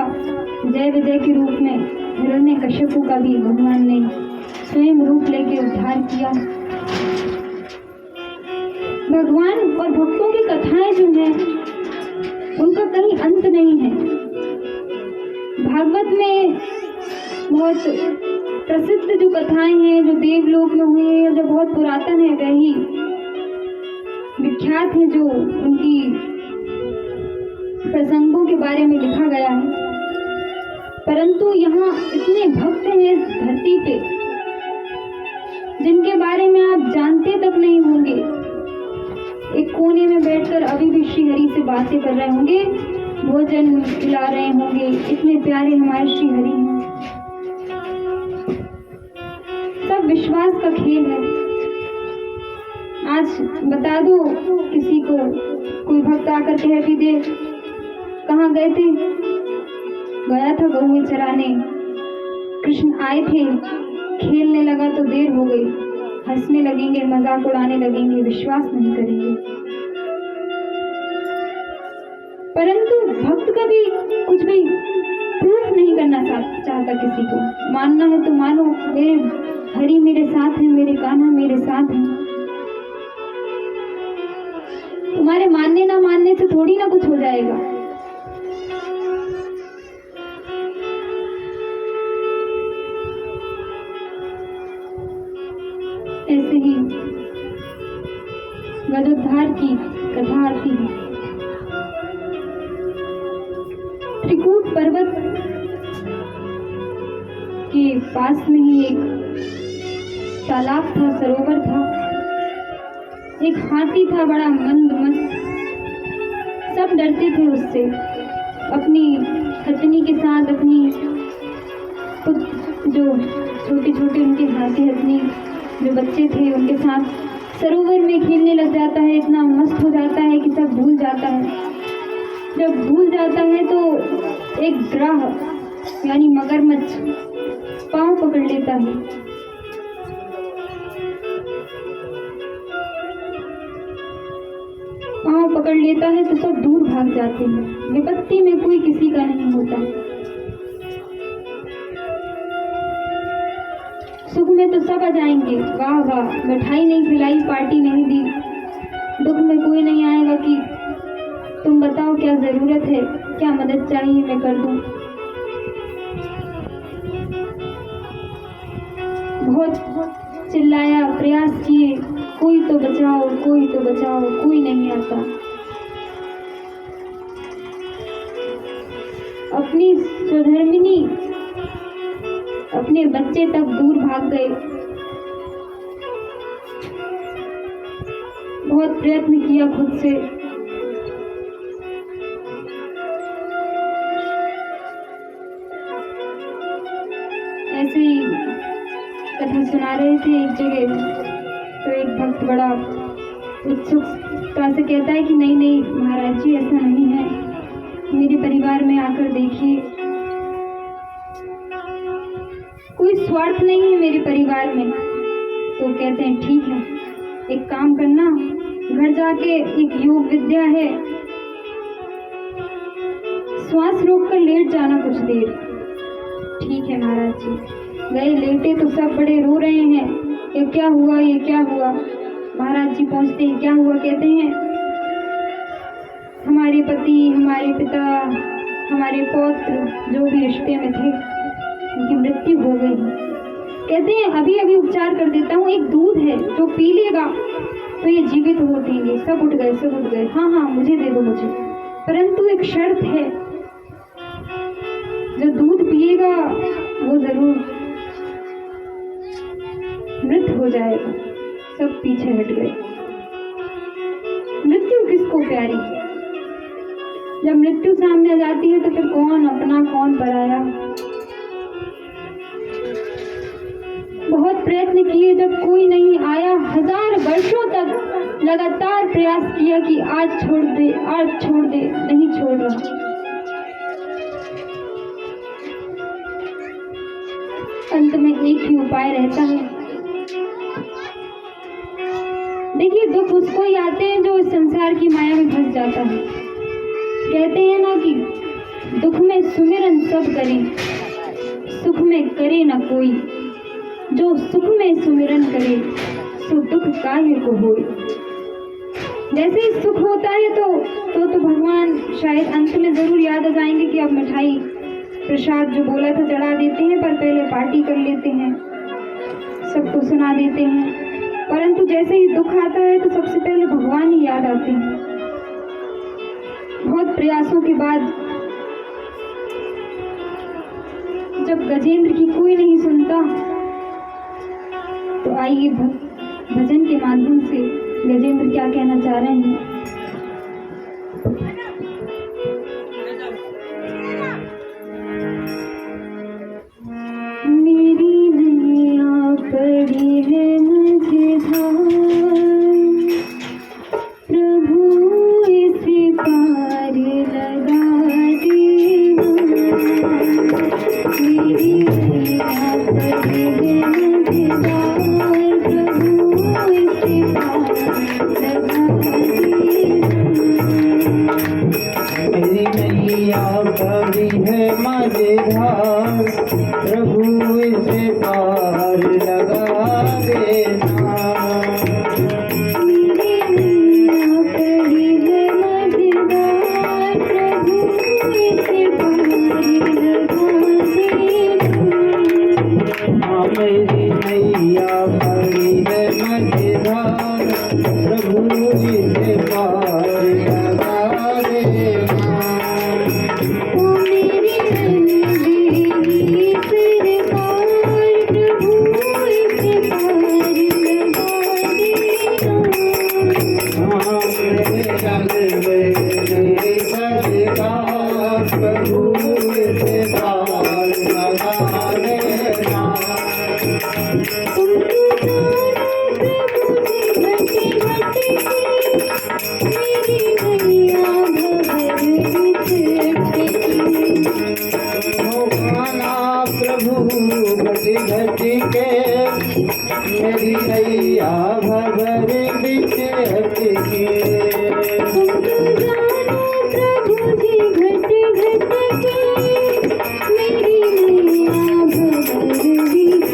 जय विजय के रूप में हिरण्यकश्यप का भी भगवान ने स्वयं रूप लेके उद्धार किया। अंत नहीं है। भागवत में बहुत प्रसिद्ध जो कथाएं हैं, जो देवलोक में हुई हैं, जो बहुत पुरातन है, वही विख्यात है, जो उनकी प्रसंगों के बारे में लिखा गया है। परंतु यहाँ इतने भक्त हैं इस धरती पे जिनके बारे में आप जानते तक नहीं होंगे। एक कोने में बैठकर अभी भी श्री हरि से बातें कर रहे होंगे, भोजन खिला रहे होंगे, इतने प्यारे हमारे श्री हरि हैं। सब विश्वास का खेल है। आज बता दो किसी को, कोई भक्त आकर कह भी दे कहाँ गए थे, गया था गऊ चराने, कृष्ण आए थे, खेलने लगा तो देर हो गई, हंसने लगेंगे, मजाक उड़ाने लगेंगे, विश्वास नहीं करेंगे। परंतु भक्त कभी कुछ भी प्रूफ नहीं करना चाहता किसी को। मानना है तो मानो, मेरे हरि मेरे साथ है, मेरे कान्हा मेरे साथ है। तुम्हारे मानने ना मानने से थोड़ी ना कुछ हो जाएगा। ऐसे ही गजोद्धार की कथा आती है। त्रिकूट पर्वत के पास में ही एक तालाब था, सरोवर था। एक हाथी था, बड़ा मंदमस्त, सब डरते थे उससे। अपनी हथनी के साथ, अपनी जो छोटे छोटे उनके हाथी हथनी जो बच्चे थे उनके साथ सरोवर में खेलने लग जाता है। इतना मस्त हो जाता है कि सब भूल जाता है। जब भूल जाता है तो एक ग्राह यानी मगरमच्छ पांव पकड़ लेता है। पांव पकड़ लेता है तो सब दूर भाग जाते हैं। विपत्ति में कोई किसी का नहीं होता। सुख में तो सब आ जाएंगे, वाह वाह, मिठाई नहीं खिलाई, पार्टी नहीं दी। दुख में कोई नहीं आएगा कि तुम बताओ क्या जरूरत है, क्या मदद चाहिए, मैं कर दूं। बहुत चिल्लाया, प्रयास किए, कोई तो बचाओ, कोई तो बचाओ, कोई नहीं आता। अपनी स्वधर्मिनी, अपने बच्चे तक दूर भाग गए। बहुत प्रयत्न किया खुद से, ऐसे ही कथा सुना रहे थे एक जगह, तो एक भक्त बड़ा उत्सुकता से कहता है कि नहीं नहीं महाराज जी, ऐसा नहीं है, मेरे परिवार में आकर देखिए, कोई स्वार्थ नहीं है मेरे परिवार में। तो कहते हैं ठीक है, एक काम करना, घर जाके एक योग विद्या है, श्वास रोककर लेट जाना कुछ देर। ठीक है महाराज जी। गए, लेटे तो सब बड़े रो रहे हैं, ये क्या हुआ, ये क्या हुआ। महाराज जी पहुंचते हैं, क्या हुआ, कहते हैं हमारे पति, हमारे पिता, हमारे पौत्र जो भी रिश्ते में थे, उनकी मृत्यु हो गई। कहते हैं अभी अभी उपचार कर देता हूँ, एक दूध है जो पी लेगा तो ये जीवित हो उठेंगे। सब उठ गए, सब उठ गए, हाँ हाँ मुझे दे दो मुझे, परंतु एक शर्त है, जो दूध पिएगा वो जरूर मृत हो जाएगा। सब पीछे हट गए। मृत्यु किसको प्यारी? जब मृत्यु सामने आ जाती है तो फिर कौन अपना कौन पराया। बहुत प्रयत्न किए, जब कोई नहीं आया, 1000 वर्षों तक लगातार प्रयास किया कि आज छोड़ दे, आज छोड़ दे, नहीं छोड़ रहा। अंत में एक ही उपाय रहता है। देखिए, दुख उसको ही आते हैं जो इस संसार की माया में फंस जाता है। कहते हैं ना कि दुख में सुमिरन सब करें, सुख में करे ना कोई। जो सुख में सुमिरन करे सो दुख काहे को होए। जैसे ही सुख होता है तो भगवान शायद अंत में जरूर याद आ जाएंगे कि अब मिठाई प्रसाद जो बोला था चढ़ा देते हैं, पर पहले पार्टी कर लेते हैं, सबको सुना देते हैं। परंतु जैसे ही दुख आता है तो सबसे पहले भगवान ही याद आते हैं। बहुत प्रयासों के बाद जब गजेंद्र की कोई नहीं सुनता, तो आइए भजन के माध्यम से गजेंद्र क्या कहना चाह रहे हैं। मेरी नैया पड़ी है मझधार, प्रभु इसे पार लगा देना। मेरी नैया पड़ी है मझधार, प्रभु इसे पार लगा देना। मेरी नैया पड़ी है मझधार, प्रभु इसे पार लगा देना। मेरी नैया पड़ी है मझधार, प्रभु इसे पार लगा देना। मेरी नैया पड़ी है मझधार, प्रभु इसे पार लगा देना। ओ मेरी नंदी सरकार, प्रभु इसे पार लगा देना। मेरे रंग मेरे सरकार, प्रभु इसे पार लगा देना। तुमको जानो प्रभु जी घटे घटे, मेरी नैया भवर गाना प्रभु घटी घटी के, मेरी नैया भवर बिच हटके। तुमको जानो प्रभु जी घटे घटे के, मेरी नैया भवर बीच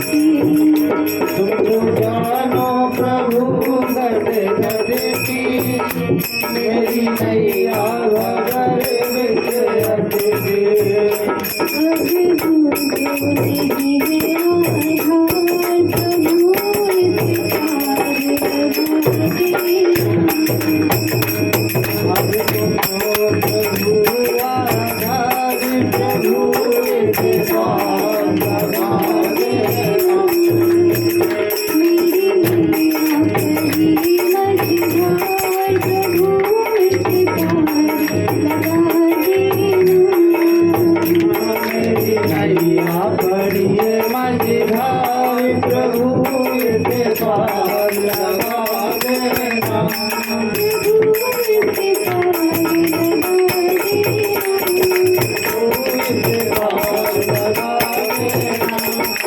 अटकी। तुमको जानो प्रभु घट घट की, मेरी नैया भवर बिच हटके। अब जो नहीं है आधार, प्रभु इसे पार लगा देना। अब तुमको प्रभु आधार, प्रभु इसे पार लगा देना। मेरी नैया पड़ी मझधार, प्रभु इसे पार लगा देना। मेरी नैया पड़ी है मझधार, प्रभु इसे पार लगा देना। प्रभु इसे पार लगा देना।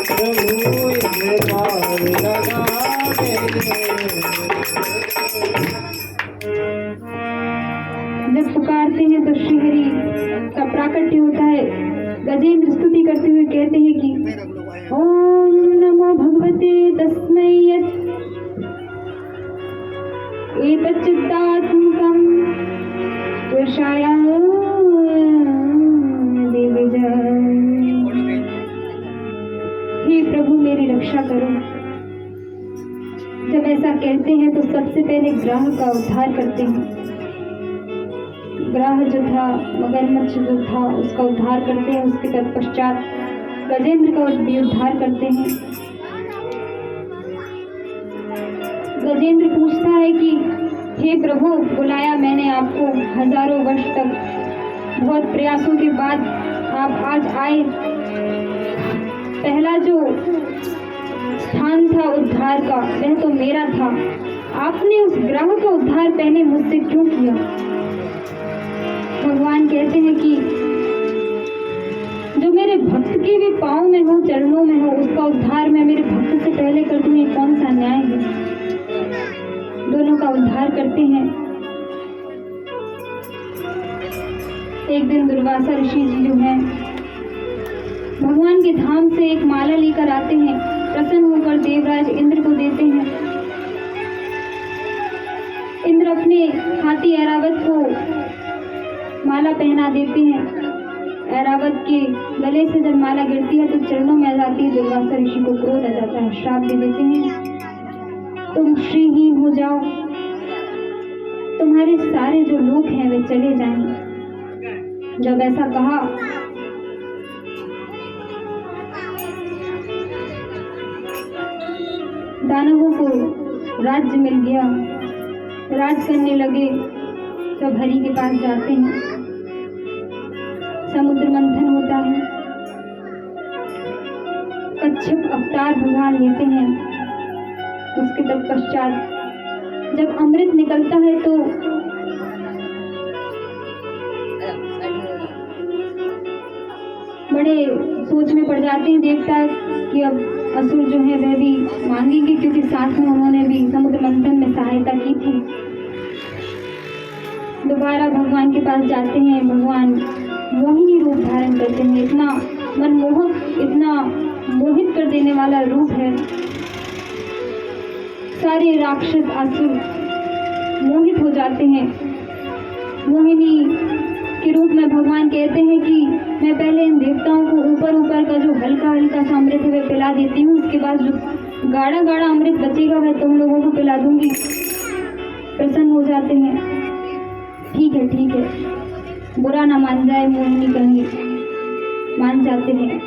प्रभु इसे पार लगा देना। जब पुकारते हैं तो श्रीहरि का प्राकट्य होता है। गजेंद्र स्तुति करते हुए कहते हैं कि ओम नमो भगवते तस्मै यत् एतच्चित्तात्मकं पुरुषाय दिव्यजय। हे प्रभु मेरी रक्षा करो। जब ऐसा कहते हैं तो सबसे पहले ग्राह का उद्धार करते हैं। ग्राह जो था, मगरमच्छ जो था, उसका उद्धार करते हैं। उसके तत्पश्चात गजेंद्र का भी उद्धार करते हैं। गजेंद्र पूछता है कि हे प्रभु, बुलाया मैंने आपको हजारों वर्ष तक, बहुत प्रयासों के बाद आप आज आए। पहला जो स्थान था उद्धार का, वह तो मेरा था। आपने उस ग्राह का उद्धार पहले मुझसे क्यों किया? भगवान कहते हैं कि जो मेरे भक्त के भी पाँव में हो, चरणों में हो, उसका उद्धार मैं मेरे भक्त से पहले कर दूं, ये कौन सा न्याय है? दोनों का उद्धार करते हैं। एक दिन दुर्वासा ऋषि जी जो हैं, भगवान के धाम से एक माला लेकर आते हैं। प्रसन्न होकर देवराज इंद्र को देते हैं। इंद्र अपने हाथी ऐरावत को माला पहना देते हैं। ऐरावत के गले से जब माला गिरती है तो चरणों में आ जाती है। दुर्वासा ऋषि को क्रोध आ जाता है, श्राप दे देते हैं, तुम श्रीहीन हो जाओ, तुम्हारे सारे जो लोग हैं वे चले जाएं। जब ऐसा कहा दानवों को राज्य मिल गया, राज करने लगे। सब हरि के पास जाते हैं, समुद्र मंथन होता है, कच्छप अवतार भगवान लेते हैं। उसके तत्पश्चात जब अमृत निकलता है तो बड़े सोच में पड़ जाते हैं देवता कि अब असुर जो है वह भी मांगेंगे, क्योंकि साथ में उन्होंने भी समुद्र मंथन में सहायता की थी। दोबारा भगवान के पास जाते हैं, भगवान मोहिनी रूप धारण करते हैं। इतना मनमोहक, इतना मोहित कर देने वाला रूप है, सारे राक्षस असुर मोहित हो जाते हैं। मोहिनी के रूप में भगवान कहते हैं कि मैं पहले इन देवताओं को ऊपर ऊपर का जो हल्का हल्का सा अमृत है वह पिला देती हूँ, उसके बाद जो गाढ़ा गाढ़ा अमृत बचेगा वह तुम लोगों को पिला दूंगी। प्रसन्न हो जाते हैं, ठीक है, बुरा ना मान जाए मोहिनी कहीं, मान जाते हैं।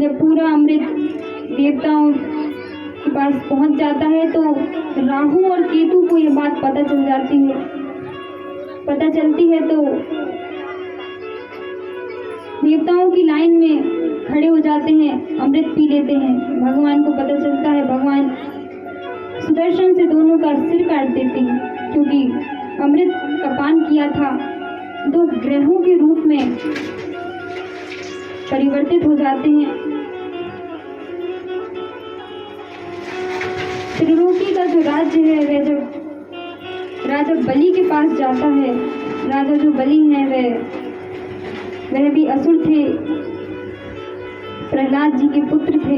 जब पूरा अमृत देवताओं के पास पहुंच जाता है तो राहु और केतु को यह बात पता चल जाती है। पता चलती है तो देवताओं की लाइन में खड़े हो जाते हैं, अमृत पी लेते हैं। भगवान को पता चलता है, भगवान सुदर्शन से दोनों का सिर काट देते हैं, क्योंकि अमृत का पान किया था। दो ग्रहों के रूप में परिवर्तित हो जाते हैं। त्रिलोकी का जो राज्य है वह जब राजा बलि के पास जाता है, राजा जो बलि है वह भी असुर थे, प्रहलाद जी के पुत्र थे।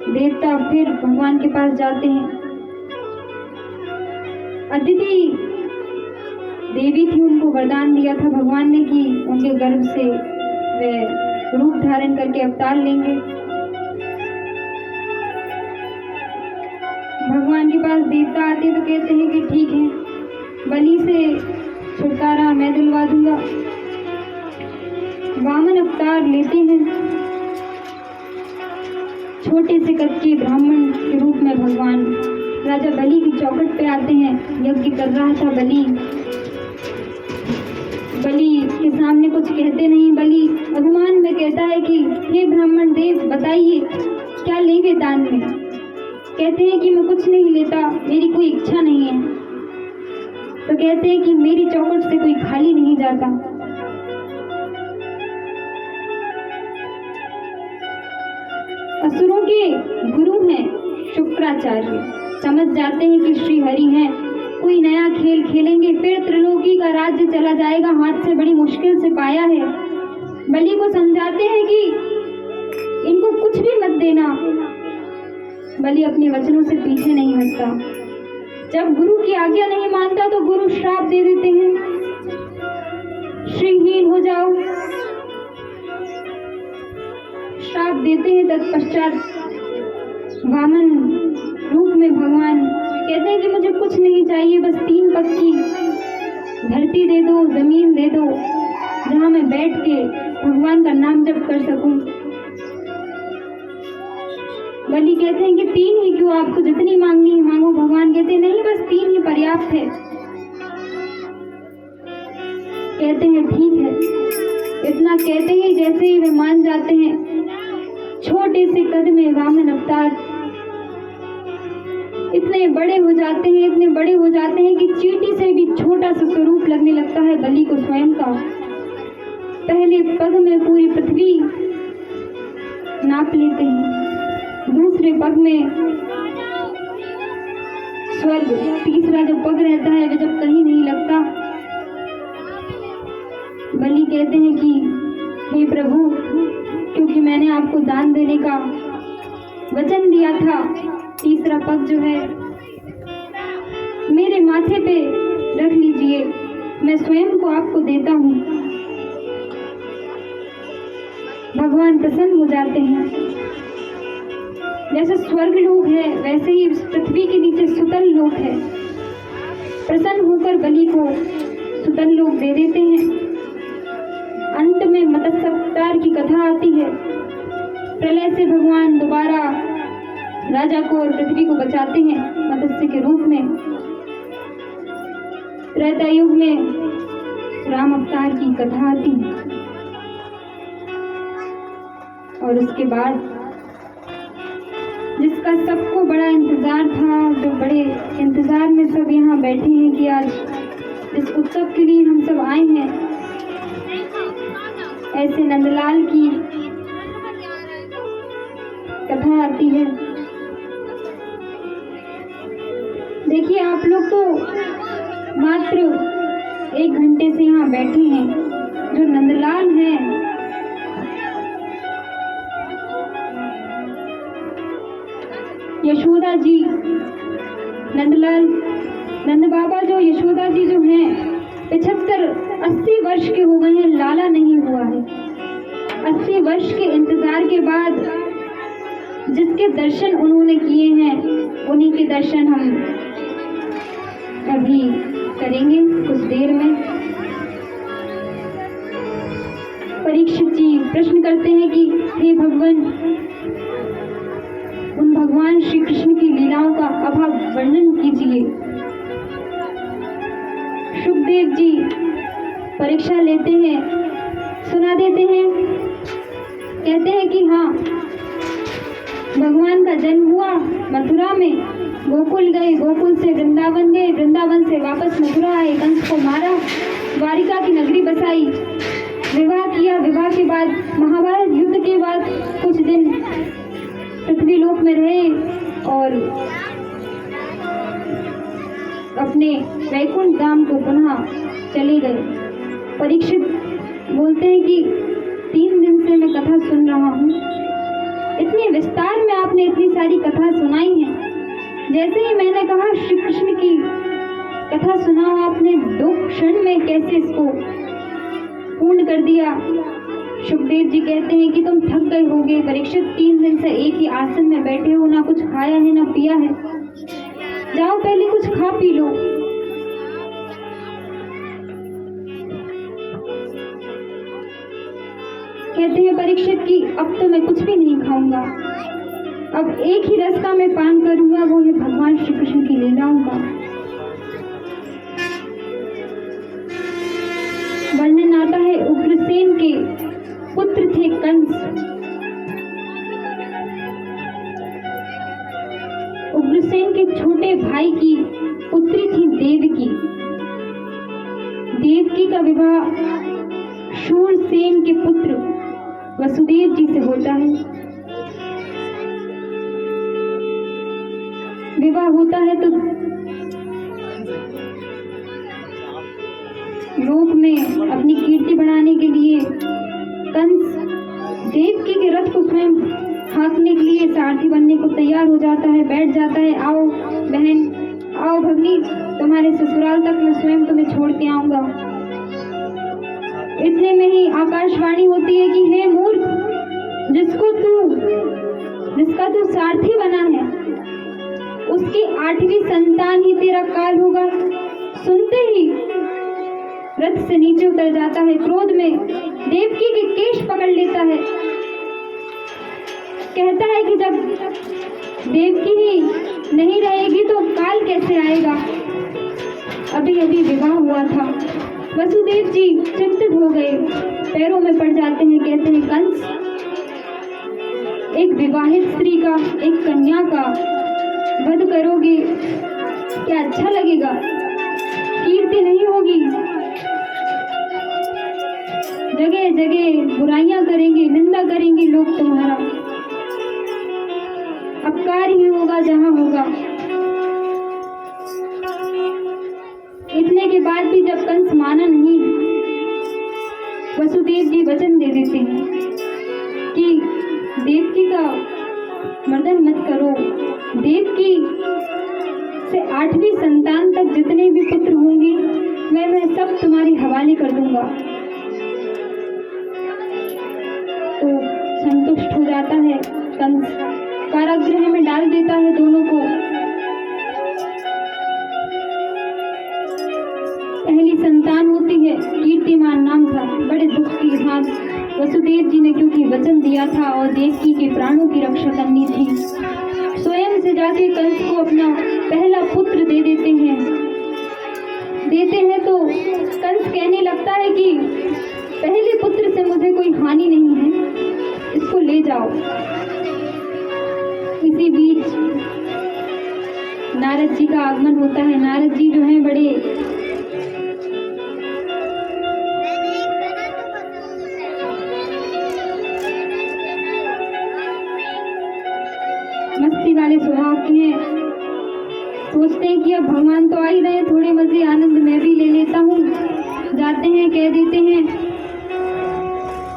देवता फिर भगवान के पास जाते हैं। अदिति देवी थी, उनको वरदान दिया था भगवान ने कि उनके गर्भ से वे रूप धारण करके अवतार लेंगे। भगवान के पास देवता आते तो कहते हैं कि ठीक है, बलि से छुटकारा मैं दिलवा दूंगा। वामन अवतार लेते हैं, छोटे से कद के ब्राह्मण के रूप में भगवान राजा बलि की चौखट पे आते हैं। यज्ञ कर रहा था बलि के सामने कुछ कहते नहीं। बलि अभिमान में कहता है कि हे ब्राह्मण देव, बताइए क्या लेंगे दान में। कहते हैं कि मैं कुछ नहीं लेता, मेरी कोई इच्छा नहीं है। तो कहते हैं कि मेरी चौखट से कोई खाली नहीं जाता। असुरों के गुरु हैं शुक्राचार्य, समझ जाते हैं कि श्री हरि हैं, कोई नया खेल खेलेंगे, फिर त्रिलोकी का राज्य चला जाएगा, हाथ से बड़ी मुश्किल से पाया है। बलि को समझाते हैं कि इनको कुछ भी मत देना। बलि अपने वचनों से पीछे नहीं हटता। जब गुरु की आज्ञा नहीं मानता तो गुरु श्राप दे देते हैं, श्रीहीन हो जाओ, श्राप देते हैं। तत्पश्चात वामन रूप में भगवान कहते हैं कि मुझे कुछ नहीं चाहिए, बस 3 पग की धरती दे दो, जमीन दे दो, जहां मैं बैठ के भगवान का नाम जप कर सकूं। बलि कहते हैं कि 3 ही क्यों, आपको जितनी मांगनी है मांगो। भगवान कहते हैं नहीं, बस 3 ही पर्याप्त है। कहते हैं ठीक है। इतना कहते ही जैसे ही वे मान जाते हैं, छोटे से कद में वामन अवतार इतने बड़े हो जाते हैं, इतने बड़े हो जाते हैं कि चींटी से भी छोटा सा स्वरूप लगने लगता है बलि को स्वयं का। पहले पग में पूरी पृथ्वी नाप लेते हैं, दूसरे पग में स्वर्ग, तीसरा जो पग रहता है वह जब कहीं नहीं लगता। बलि कहते हैं कि हे प्रभु, क्योंकि मैंने आपको दान देने का वचन दिया था, तीसरा पग जो है मेरे माथे पे रख लीजिए, मैं स्वयं को आपको देता हूँ। भगवान प्रसन्न हो जाते हैं। जैसे स्वर्ग लोक है वैसे ही पृथ्वी के नीचे सुतल लोक है। प्रसन्न होकर बलि को सुतल लोक दे देते हैं। अंत में मत्स्य अवतार की कथा आती है। प्रलय से भगवान दोबारा राजा को और पृथ्वी को बचाते हैं मत्स्य के रूप में। त्रेता युग में राम अवतार की कथा आती है और उसके बाद जिसका सबको बड़ा इंतजार था, जो बड़े इंतजार में सब यहाँ बैठे हैं कि आज इस उत्सव के लिए हम सब आए हैं, ऐसे नंदलाल की कथा आती है। देखिए आप लोग तो मात्र 1 घंटे से यहाँ बैठे हैं। जो नंदलाल हैं यशोदा जी, नंदलाल नंद बाबा जो यशोदा जी जो हैं 75-80 वर्ष के हो गए हैं, लाला नहीं हुआ है। 80 वर्ष के इंतजार के बाद जिसके दर्शन उन्होंने किए हैं उन्हीं के दर्शन हम अभी करेंगे कुछ देर में। परीक्षित जी प्रश्न करते हैं कि हे भगवान, उन भगवान श्री कृष्ण की लीलाओं का अभाव वर्णन कीजिए। सुखदेव जी परीक्षा लेते हैं, सुना देते हैं, कहते हैं कि हाँ, भगवान का जन्म हुआ मथुरा में, गोकुल गए, गोकुल से वृंदावन गए, वृंदावन से वापस मथुरा आए, कंस को मारा, द्वारिका की नगरी बसाई, विवाह किया, विवाह के बाद महाभारत युद्ध के बाद कुछ दिन पृथ्वी लोक में रहे और अपने वैकुंठ धाम को पुनः चले गए। परीक्षित बोलते हैं कि 3 दिन से मैं कथा सुन रहा हूँ, इतने विस्तार में आपने इतनी सारी कथा सुनाई है। जैसे ही मैंने कहा श्री कृष्ण की कथा सुनाओ, आपने 2 क्षण में कैसे इसको पूर्ण कर दिया। सुखदेव जी कहते हैं कि तुम थक गए होगे परीक्षित, 3 दिन से एक ही आसन में बैठे हो, ना कुछ खाया है ना पिया है, जाओ पहले कुछ खा पी लो। कहते हैं परीक्षित कि अब तो मैं कुछ भी नहीं खाऊंगा, अब एक ही रस का मैं पान करूंगा, वो है भगवान श्री कृष्ण की लीलाओं का। वर्णन आता है उग्रसेन के पुत्र थे कंस। उग्रसेन के छोटे भाई की पुत्री थी देवकी। देवकी का विवाह शूरसेन के पुत्र वसुदेव जी से होता है। विवाह होता है तो लोक में अपनी कीर्ति बढ़ाने के लिए कंस देवकी के रथ को स्वयं हाँकने के लिए सारथी बनने को तैयार हो जाता है, बैठ जाता है। आओ बहन, आओ भगनी, तुम्हारे ससुराल तक मैं स्वयं तुम्हें छोड़ के आऊंगा। इतने में ही आकाशवाणी होती है कि हे मूर्ख, जिसका तू सारथी बना है उसकी 8वीं संतान ही तेरा काल होगा। सुनते ही रथ से नीचे उतर जाता है, क्रोध में देवकी के केश पकड़ लेता है। कहता है कि जब देवकी ही नहीं रहेगी तो काल कैसे आएगा। अभी अभी विवाह हुआ था। वसुदेव जी चिंतित हो गए, पैरों में पड़ जाते हैं। कहते हैं कंस, एक विवाहित स्त्री का, एक कन्या का वध करोगे, क्या अच्छा लगेगा? कीर्ति नहीं होगी, जगह जगह बुराइयां करेंगे, निंदा करेंगे लोग तुम्हारा, अपकार ही होगा जहां होगा। इतने के बाद भी जब कंस माना नहीं, वसुदेव जी वचन दे देते हैं कि देवकी का मर्दन मत करो। देवकी से 8वीं संतान तक जितने भी पुत्र होंगे मैं सब तुम्हारे हवाले कर दूंगा। तो संतुष्ट हो जाता है कंस, कारागृह में डाल देता है दोनों को। पहली संतान होती है, कीर्तिमान नाम था। बड़े दुख के साथ वसुदेव जी ने क्योंकि वचन दिया था और देवकी के प्राणों की रक्षा करनी थी, स्वयं से जाके कंस को अपना पहला पुत्र दे देते हैं। तो कंस कहने लगता है कि पहले पुत्र से मुझे कोई हानि नहीं है, इसको ले जाओ। इसी बीच नारद जी का आगमन होता है। नारद जी जो हैं बड़े मस्ती वाले स्वभाव के हैं। सोचते हैं कि अब भगवान तो आ ही रहे, थोड़े मजे आनंद मैं भी ले लेता हूँ। जाते हैं, कह देते हैं,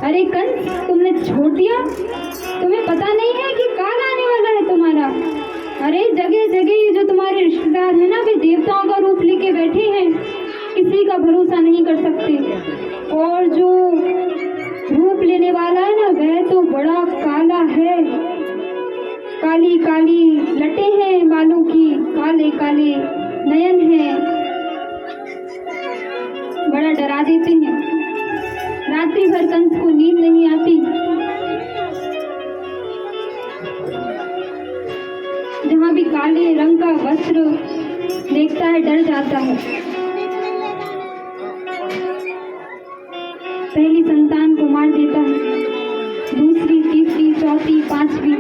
अरे कंस तुमने छोड़ दिया, तुम्हें पता नहीं है कि काल आने वाला है तुम्हारा। अरे जगह जगह जो तुम्हारे रिश्तेदार हैं ना, वे देवताओं का रूप लेके बैठे हैं, किसी का भरोसा नहीं कर सकते। और जो रूप लेने वाला है ना, वह तो बड़ा काला है, काली काली लटे हैं बालों की, काले काले नयन हैं, बड़ा डरा देते हैं। रात्रि भर कंस को नींद नहीं आती। जहाँ भी काले रंग का वस्त्र देखता है डर जाता है। पहली संतान को मार देता है, दूसरी, तीसरी, चौथी, पांचवी,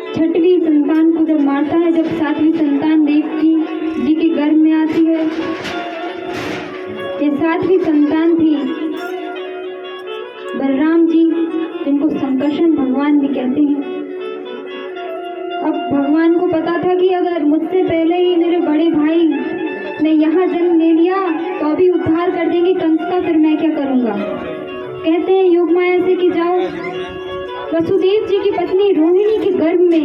छठवीं संतान को जब मारता है, जब सातवीं संतान देवकी जी के गर्भ में आती है, ये सातवीं संतान थी बलराम जी, जिनको संकर्षण भगवान भी कहते हैं। अब भगवान को पता था कि अगर मुझसे पहले ही मेरे बड़े भाई ने यहाँ जन्म ले लिया तो अभी उद्धार कर देंगे कंस का, फिर मैं क्या करूँगा। कहते हैं योग माया से कि जाओ वसुदेव जी की पत्नी रोहिणी के गर्भ में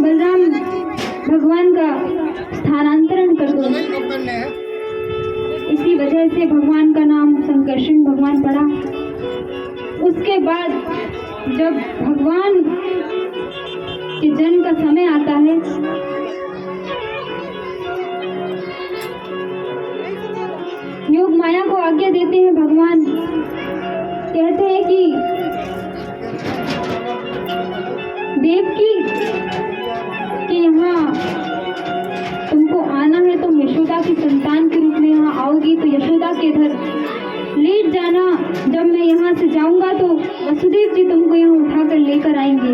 बलराम भगवान का स्थानांतरण कर दो। इसी वजह से भगवान का नाम संकर्षण भगवान पड़ा। उसके बाद जब भगवान के जन्म का समय आता है, योग माया को आज्ञा देते हैं भगवान। कहते हैं कि देवकी कि यहाँ तुमको आना है तो यशोदा की संतान के रूप में यहाँ आओगी, तो यशोदा के घर लेट जाना। जब मैं यहाँ से जाऊंगा तो वसुदेव जी तुमको यहाँ उठाकर लेकर आएंगे।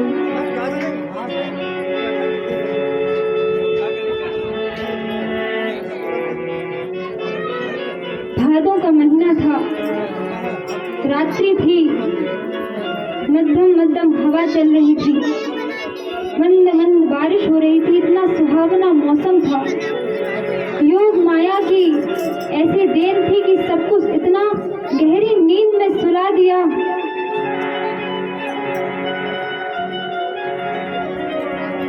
भादों का महीना था, रात्रि थी, मध्यम मध्यम हवा चल रही थी, मंद मंद बारिश हो रही थी, इतना सुहावना मौसम था। योग माया की ऐसी देन थी कि सब कुछ इतना गहरी नींद में सुला दिया।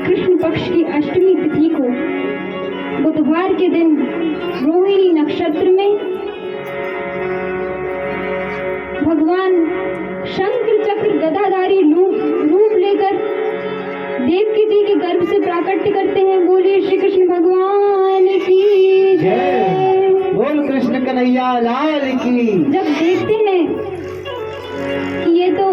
कृष्ण पक्ष की अष्टमी तिथि को बुधवार के दिन रोहिणी नक्षत्र में भगवान शंकर चक्र गदाधारी रूप लेकर देवकी जी के गर्भ से प्राकट्य करते हैं। बोलिए श्री कृष्ण भगवान की जय। बोल कृष्ण कन्हैया लाल की। जब देखते हैं कि ये तो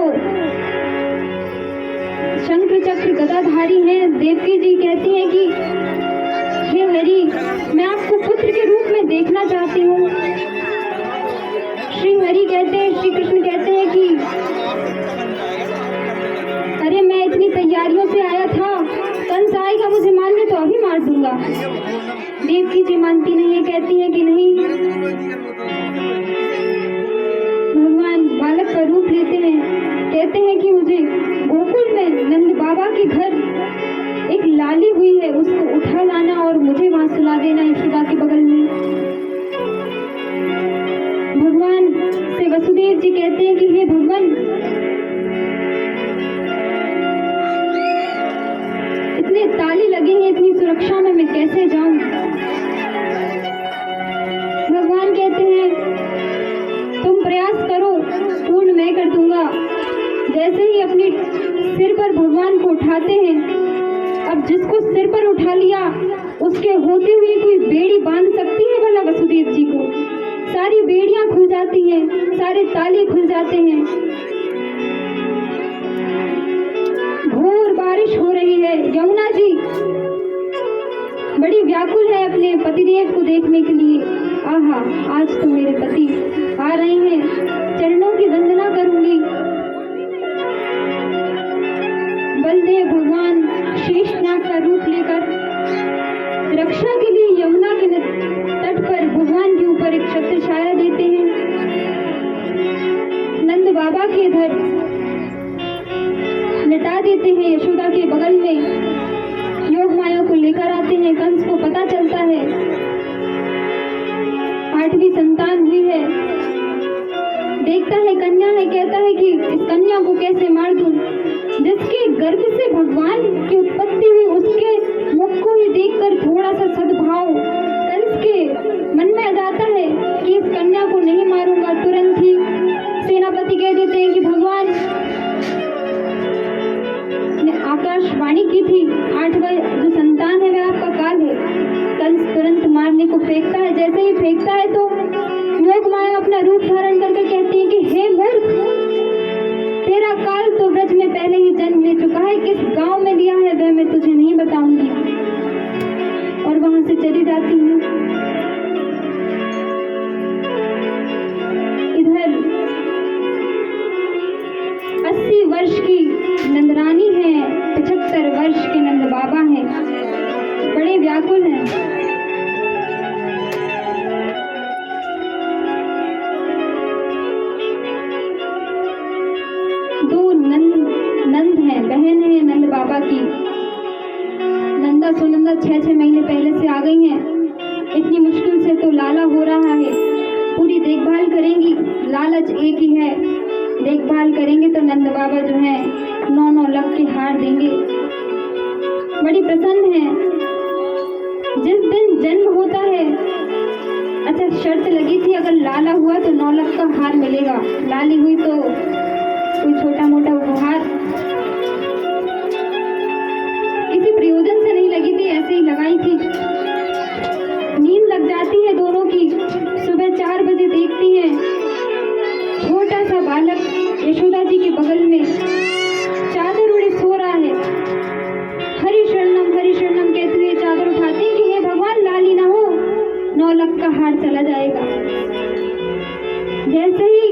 शंकर चक्र गदाधारी हैं, देवकी जी कहती हैं कि हे हरि, मैं आपको पुत्र के रूप में देखना चाहती हूँ। श्री हरि कहते हैं, श्री कृष्ण कहते हैं कि अरे मैं इतनी तैयारियों से आया था, कंस आएगा मुझे मारने तो अभी मार दूंगा। देवकी जी मानती नहीं है, कहती है कि नहीं। भगवान बालक का रूप लेते हैं, कहते हैं कि मुझे गोकुल में नंद बाबा के घर एक लाली हुई है, उसको उठा लाना और मुझे वहां सुला देना यशोदा के बगल में। भगवान से वसुदेव जी कहते हैं कि हे भगवान, इतने ताले लगे हैं, इतनी सुरक्षा में मैं कैसे जाऊं। भगवान जैसे ही अपने सिर पर भगवान को उठाते हैं, अब जिसको सिर पर उठा लिया उसके होते हुए कोई बेड़ी बांध सकती है भला वसुदेव जी को? सारी बेड़ियां खुल जाती हैं, सारे ताले खुल जाते हैं। घोर बारिश हो रही है। यमुना जी बड़ी व्याकुल है अपने पतिदेव को देखने के लिए। आहा, आज तो मेरे पति आ रहे हैं, चरणों की वंदना करूंगी। बलदेव भगवान शेषनाग का रूप लेकर रक्षा के लिए यमुना के तट पर भगवान के ऊपर एक छत्र छाया देते हैं। नंद बाबा के इधर लिटा देते हैं, यशोदा के बगल में योग माया को लेकर आते हैं। कंस को पता चलता है 8वीं संतान हुई है, देखता है कन्या है, कहता है कि इस कन्या को कैसे मार दूं। जिसके गर्भ से भगवान की उत्पत्ति हुई उसके मुख को ही देखकर थोड़ा सा सद्भाव कंस के मन में आ जाता है कि इस कन्या को नहीं मारूंगा। तुरंत ही सेनापति कह देते हैं कि भगवान ने आकाशवाणी की थी 8वां जो संतान है वह आपका काल है। कंस तुरंत मारने को फेंकता है। जैसे ही फेंकता है तो योग माया अपना रूप धारण करके कहती है कि हे मूर्ख, तेरा काल तो ब्रज में पहले ही जन्म ले चुका है, किस गांव में लिया है वह मैं तुझे नहीं बताऊंगी। और वहां से चली जाती है। इधर 80 वर्ष की नंदरानी है, 75 वर्ष के नंद बाबा हैं, बड़े व्याकुल हैं। दो नंद हैं, बहन है नंद बाबा की। नंदा सुनंदा 6-6 महीने पहले से आ गई हैं। इतनी मुश्किल से तो लाला हो रहा है, पूरी देखभाल करेंगी। लालच एक ही है, देखभाल करेंगे तो नंद बाबा जो है 9-9 लाख के हार देंगे। बड़ी प्रसन्न है। जिस दिन जन्म होता है, अच्छा शर्त लगी थी अगर लाला हुआ तो 9 लाख का हार मिलेगा, लाली हुई तो कोई छोटा मोटा उपहार। किसी प्रयोजन से नहीं लगी थी, ऐसे ही लगाई थी। नींद लग जाती है दोनों की। सुबह 4 बजे देखती हैं छोटा सा बालक यशोदा जी के बगल में चादर उड़े सो रहा है। हरि शरणम कहते हुए चादर उठाते हैं कि हे भगवान, लाली ना हो, 9 लाख का हार चला जाएगा। जैसे ही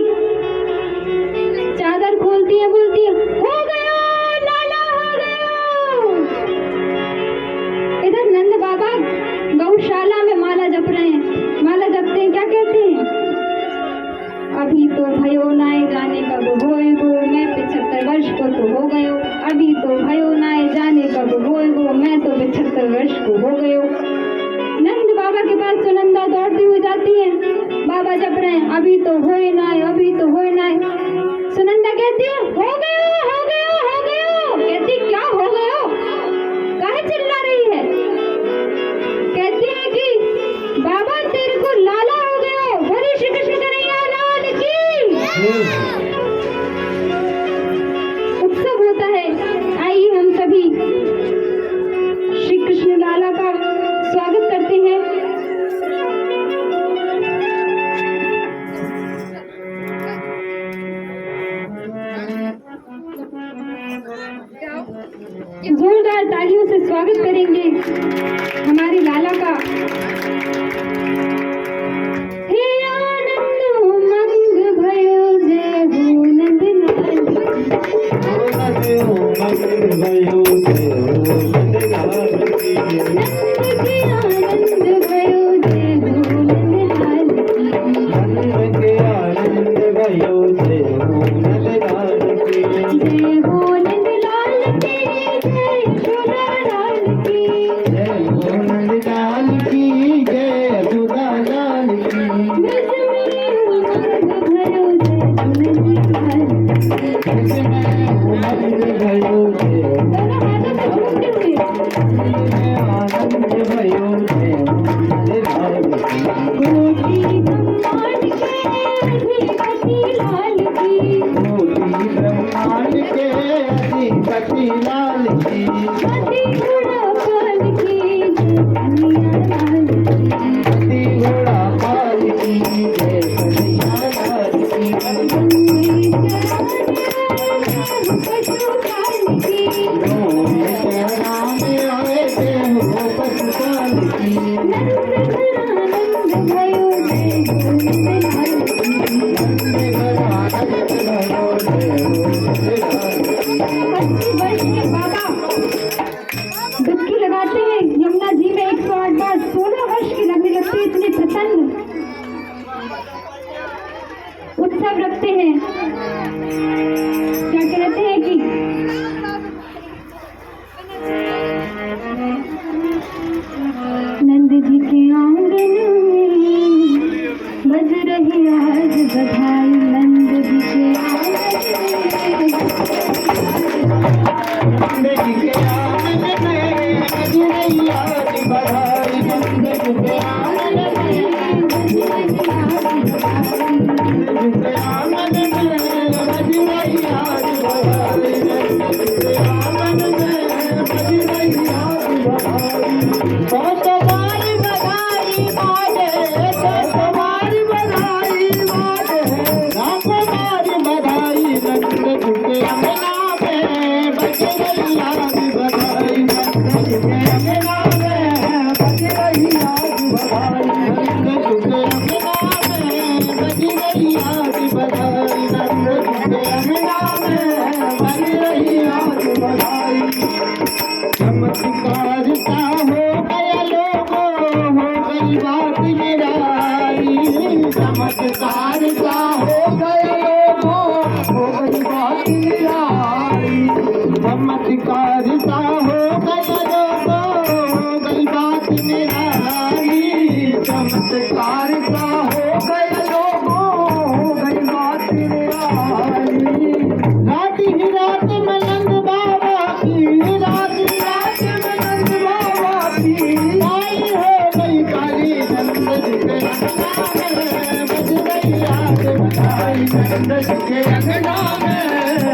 चादर खोलती है, बोलती है हो गया लाला, हो गया। इधर नंद बाबा गौशाला में माला जप रहे हैं। माला जपते हैं, क्या कहते हैं? अभी तो भयो नाय जाने कब होए गो, मैं 75 वर्ष को तो हो गयो। अभी तो भयो नाय जाने कब होए गो, मैं तो 75 वर्ष को हो गयो। नंद बाबा के पास सुनंदा दौड़ती हुई जाती है। बाबा जप रहे हैं, अभी तो होए नाय, अभी तो होए नाय। सुनंदा कहती है हो गयो, हो गयो, हो गयो। कहती क्या हो गयो, काहे चिल्ला रही है? कहती है कि बाबा तेरे को लाला हो गयो। बोली श्री कृष्ण कन्हैया लाल की। उत्सव होता है। आइए हम सभी श्री कृष्ण लाला का स्वागत करते हैं। जोरदार तालियों से स्वागत करेंगे हमारे लाला का। हे आनंद उमंग भयो जय हो नंद लाल की। नंद के आनंद भयो जय हो नंद लाल की। जय हो नंद लाल की, जय यशोदा लाल की। जय हो नंद लाल की, जय यशोदा लाल की। ब्रज में उमंग भयो जय हो नंद लाल की। ब्रज में उमंग भयो जय हो उत्सव रखते हैं। क्या कहते हैं कि नंद जी के आंगन में बज रही आज बधाई, नंद जी के आंगन नंद जी के आंगन में बज रही आज बधाई, नंद जी के आंगन में बज रही आज बधाई, नंद जी के आंगन में बज रही आज बधाई, नंद जी के आंगन में बज रही आज बधाई। तो तुम्हारी बधाई बाजे, तो तुम्हारी बधाई बाजे, राम तुम्हारी बधाई, नंद जी के अंगना में बज रही आज बधाई, नंद जी के अंगना में बज रही आज बधाई, नंद जी के अंगना में बज रही आज बधाई, नंद जी के अंगना में बज रही आज बधाई। चमत्कार सा हो गया लोगों, हो गई बात निराली, चमत्कार सा हो गया लोगों, हो गई बात निराली, चमत्कार सा हो गया लोगों, हो गई बात निराली, चमत्कार सा हो गया लोगों, हो गई बात निराली। रात ही रात में नंद बाबा की, रात ही रात में नंद बाबा की आई हो गई काली, नंद जी के अंगना में बज रही आज बधाई, नंद जी के अंगना में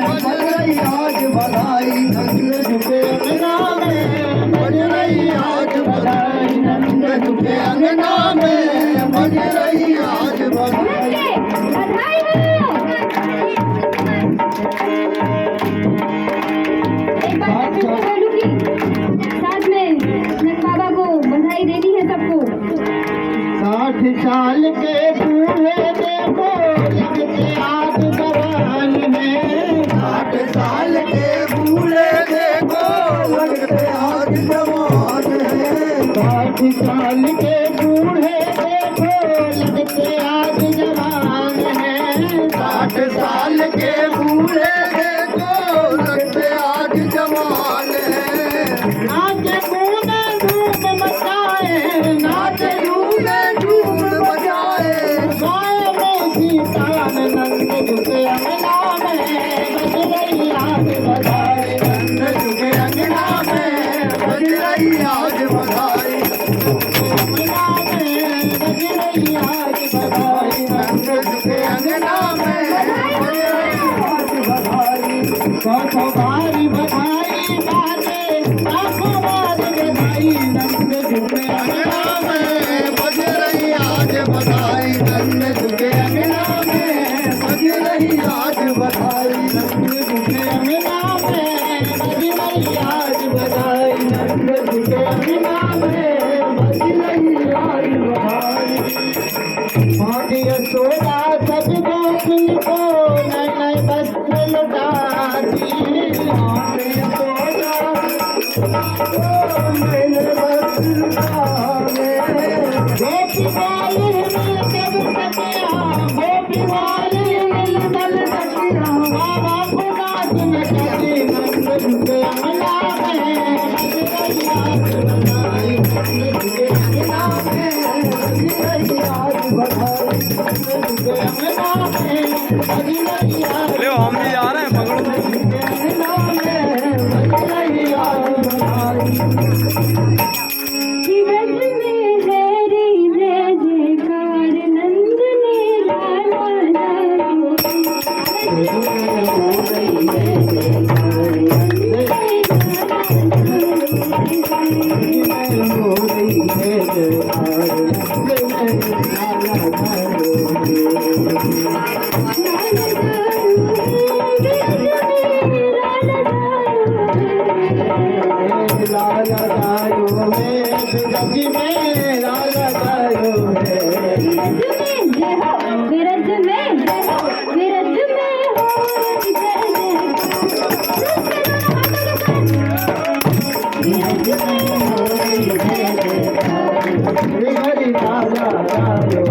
बज रही आज बधाई, नंद जी के अंगना में बज रही आज बधाई, नंद जी के अंगना में बज रही आज बधाई। बधाई हो। एक बात मैं तुमसे बोलूंगी, साथ में नंद बाबा को बधाई देनी है सबको। 60 साल के बूढ़े देखो लगते आग जवान में, 60 साल के बूढ़े देखो लगते आग जवान है, 60 साल के बूढ़े देखो लगते आग जवान है, 60 साल के बूढ़े देखो लगते आग जवान है। नाचे कूदे धूम मचाए, नाचे कूदे धूम मचाए, गाए में गीतान, नंद जी के अंगना में बज रही आज बधाई, नंद जी के अंगना में बज रही आज बधाई, अंगना में बज रही आज बधाई, नंद जी के अंगना में बज रही आज बधाई। सौ बारी बधाई बाजे, लाखों बार बधाई, नंद जी के अंगना में बज रही आज बधाई, नंद जी के अंगना में बज रही आज बधाई, नंद जी के अंगना में बज रही आज बधाई, नंद जी के अंगना में बज रही आज बधाई। माटी यशोदा सब गोपिन को नए नए वस्त्र लुटाती, माटी यशोदा नए नए वस्त्र लुटावे, गोपी वाली मिल सब सखिया, गोपी वाली मिल बल सखिया, बाबा को नाच नचाती, नंद जी के अंगना में बज रही आज बधाई, नंद जी के अंगना में बज रही आज बधाई, नंद जी के अंगना में बज रही आज ले हम भी आ रहे हैं पकड़ो। नंद जी के अंगना में बज रही आज बधाई। जीवन में है रे जय जयकार, नंद ने लाला जायो। हो गई जय जयकार, नंद ने लाला जायो। हो रही है जयकार, लाला गायो है, जगी में लाला गायो है, विरज में हो जय जयकार, हरि लाला गायो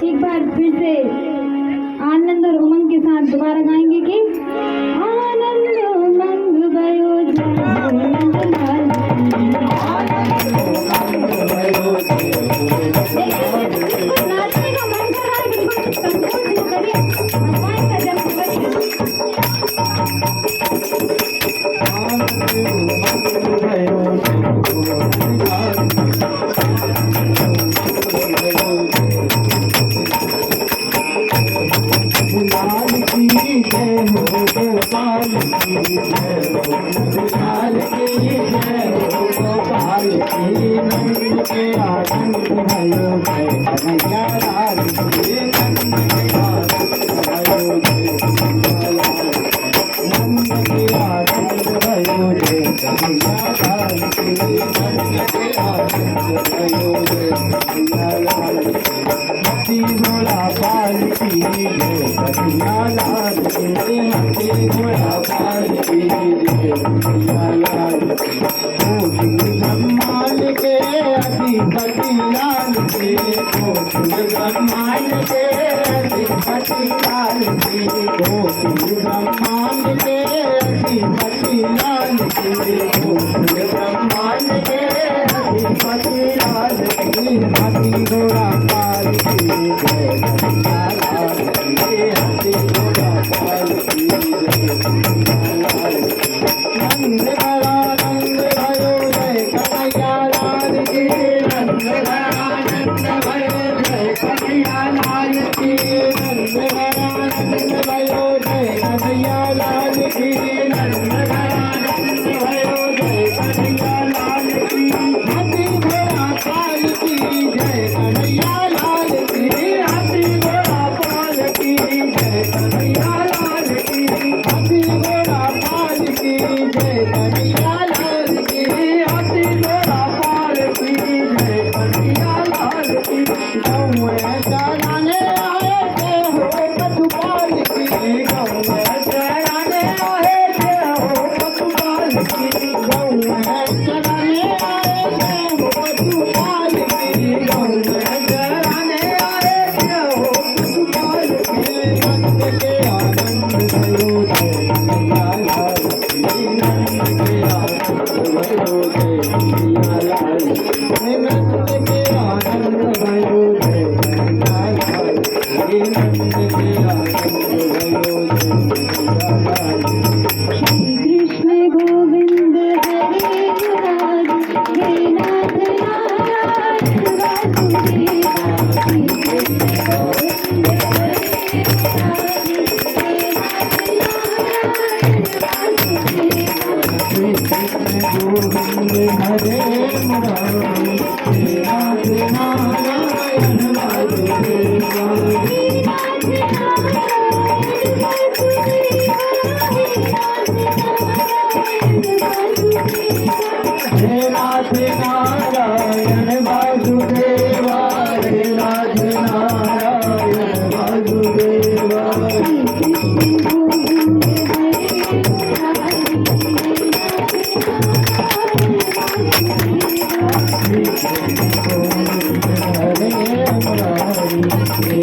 एक बार फिर से आनंद और उमंग के साथ दोबारा गाएंगे कि आनंद उमंग भयो नाचने का मन कर रहा है, बिल्कुल संकोच न करिए, भगवान का जन्म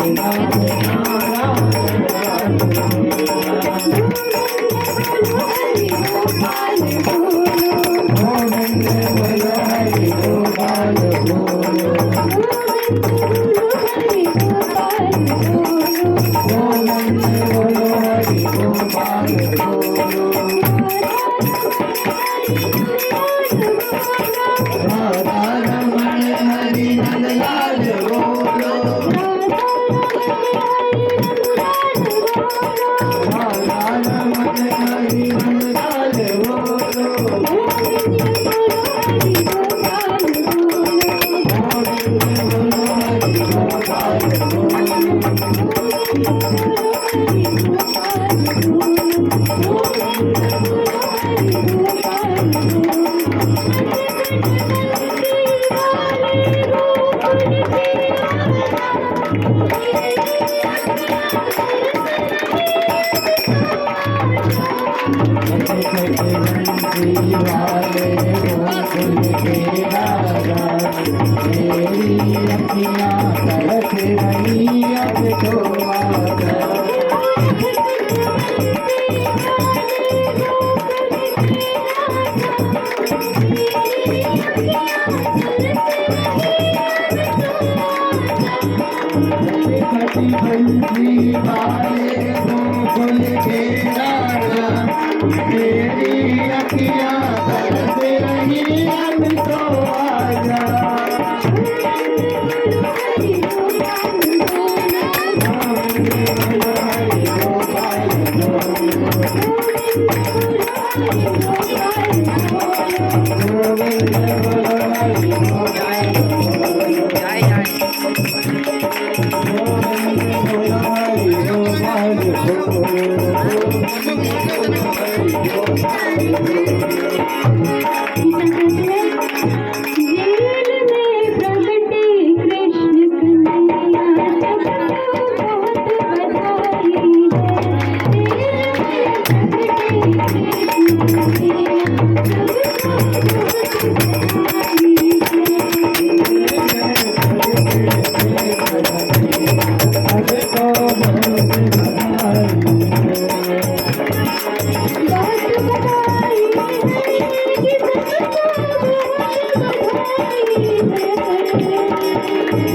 Hare बंसी वाले गोकुल के राजा, मेरी अखियाँ तरस रही अब तो आजा। बंसी वाले गोकुल के राजा, मेरी अखियाँ तरस रही अब तो आजा।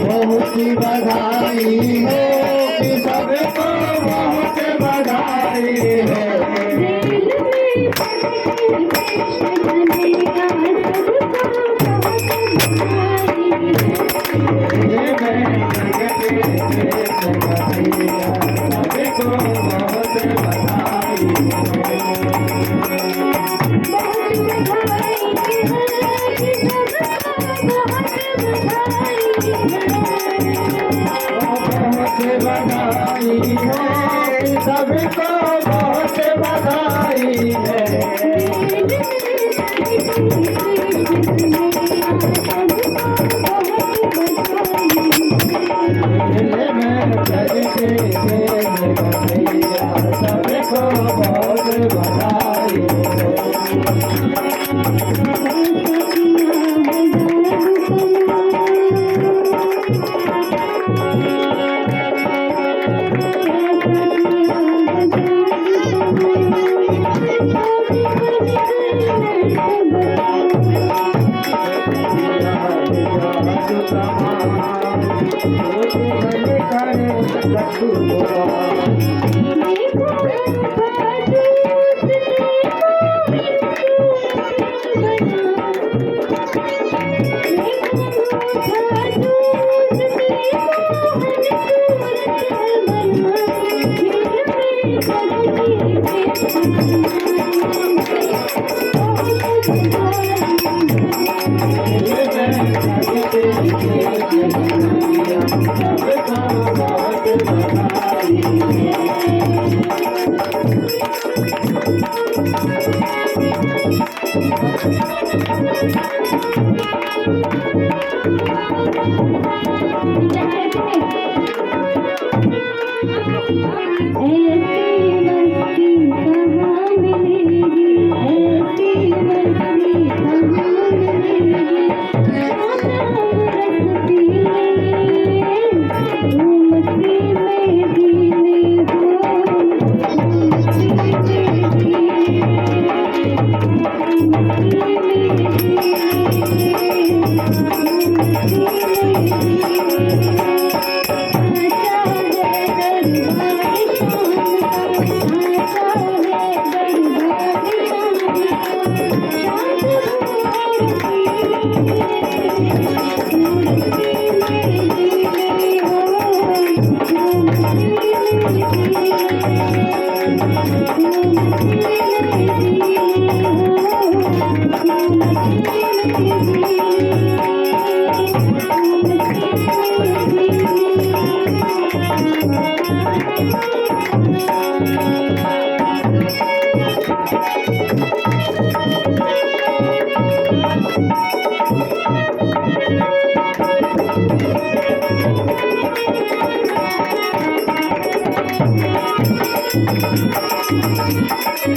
बहुत बधाई हो कि सबको बहुत बधाई है। सबको बहुत बधाई बधाई है, सबको बहुत बधाई है। दिल में करके भैया सबको बहुत बधाई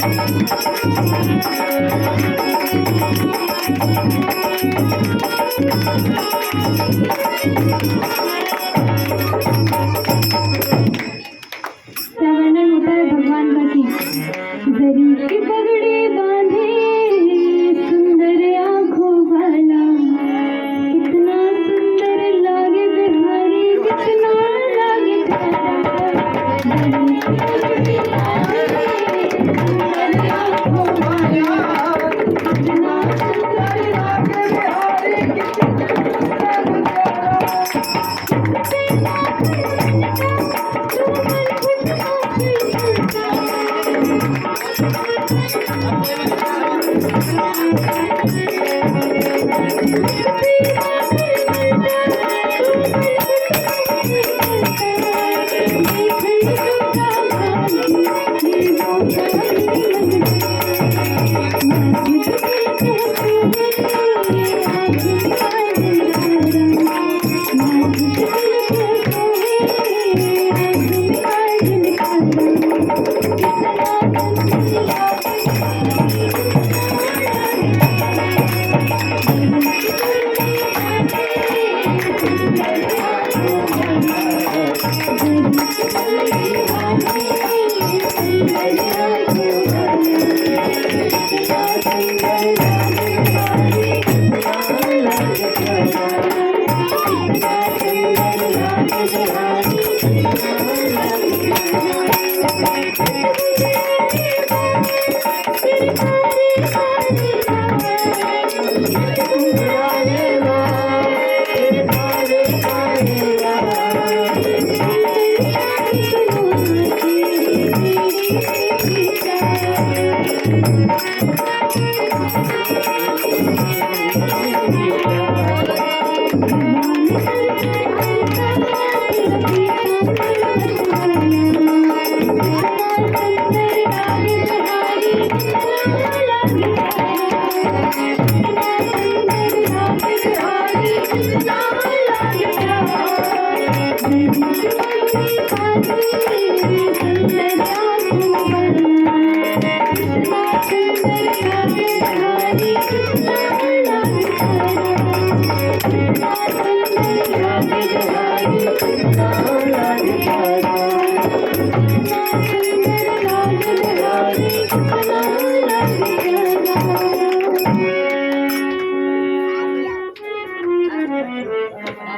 Thank you. क्या वर्णन होता है भगवान का कि जरी की पगड़ी बांधे सुंदर आंखों वाला, कितना सुंदर लागे बिहारी, कितना लागे प्यारा। जरी की पगड़ी बांधे सुंदर आंखों वाला, कितना सुंदर लागे बिहारी, कितना लागे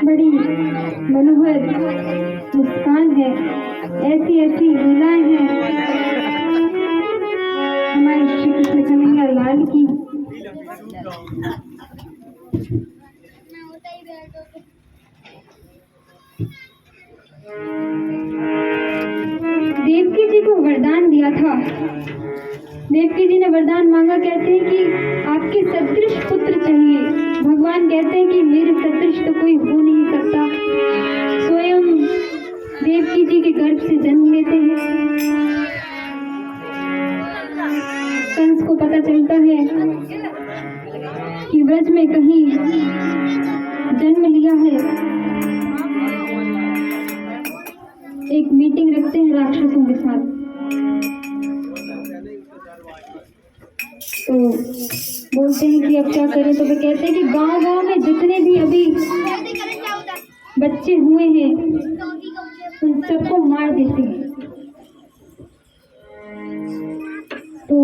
बड़ी मनोहर मुस्कान है, ऐसी ऐसी लीलाएं हैं हमारे श्री कृष्ण कन्हैया लाल की। देवकी जी को वरदान दिया था। देवकी जी ने वरदान मांगा, कहते हैं कि आपके सदृश पुत्र चाहिए। भगवान कहते हैं कि मेरे सदृश तो कोई हो नहीं सकता। स्वयं देवकी जी के गर्भ से जन्म लेते हैं। कंस को पता चलता है कि ब्रज में कहीं जन्म लिया है। एक मीटिंग रखते हैं राक्षसों के साथ। तो बोलते हैं कि अब क्या करें। तो वे कहते हैं कि गांव-गांव में जितने भी अभी बच्चे हुए हैं उन सबको मार देते हैं। तो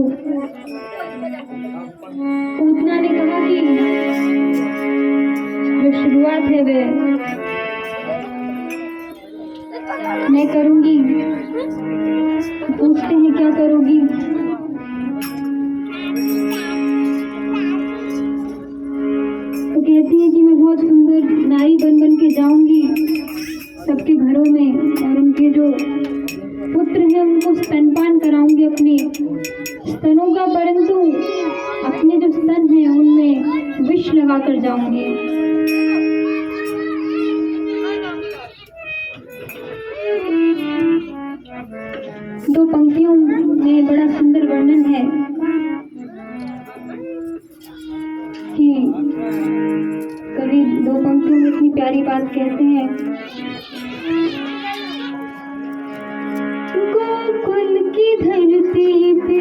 पूतना ने कहा कि जो शुरुआत है वे मैं करूंगी। पूछते हैं क्या करोगी। तो कहती है कि मैं बहुत सुंदर नारी बन बन के जाऊंगी सबके घरों में, और उनके जो पुत्र हैं उनको स्तनपान कराऊंगी अपने स्तनों का, परंतु अपने जो स्तन हैं उनमें विष लगा कर जाऊंगी। दो पंक्तियों में बड़ा सुंदर वर्णन है कि कवि दो पंक्तियों में इतनी प्यारी बात कहते हैं। गोकुल की धरती पे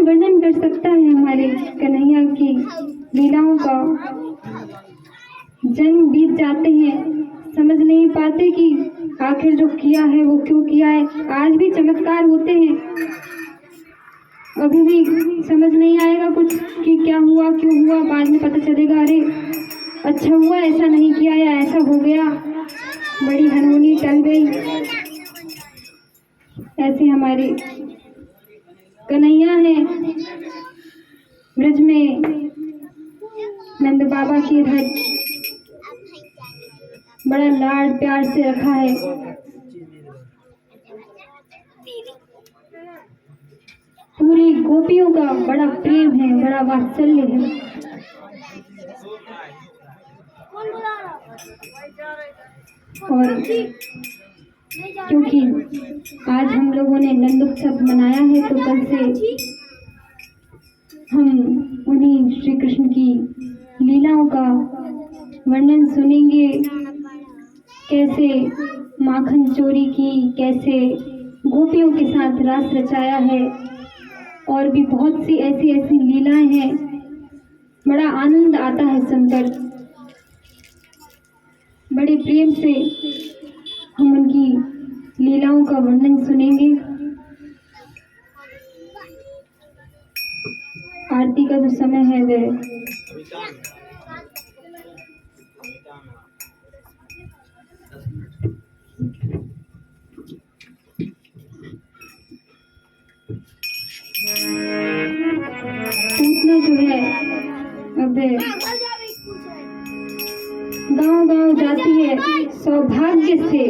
वर्णन कर सकता है हमारे कन्हैया की लीलाओं का। जन्म बीत जाते हैं, समझ नहीं पाते कि आखिर जो किया है वो क्यों किया है। आज भी चमत्कार होते हैं, अभी भी समझ नहीं आएगा कुछ कि क्या हुआ क्यों हुआ। बाद में पता चलेगा अरे अच्छा हुआ ऐसा नहीं किया या ऐसा हो गया, बड़ी अनहोनी टल गई। ऐसे हमारे कन्हैया है ब्रज में नंद बाबा के घर बड़ा लाड प्यार से रखा है। पूरी गोपियों का बड़ा प्रेम है, बड़ा वात्सल्य है। और क्योंकि आज हम लोगों ने नंदोत्सव मनाया है तो कल से हम उन्हीं श्री कृष्ण की लीलाओं का वर्णन सुनेंगे। कैसे माखन चोरी की, कैसे गोपियों के साथ रास रचाया है, और भी बहुत सी ऐसी ऐसी लीलाएं हैं। बड़ा आनंद आता है सुनकर, बड़े प्रेम से हम उनकी लीलाओं का वर्णन सुनेंगे। आरती का जो समय है वह पूतना जो है अब गांव-गांव जाती है सौभाग्य से।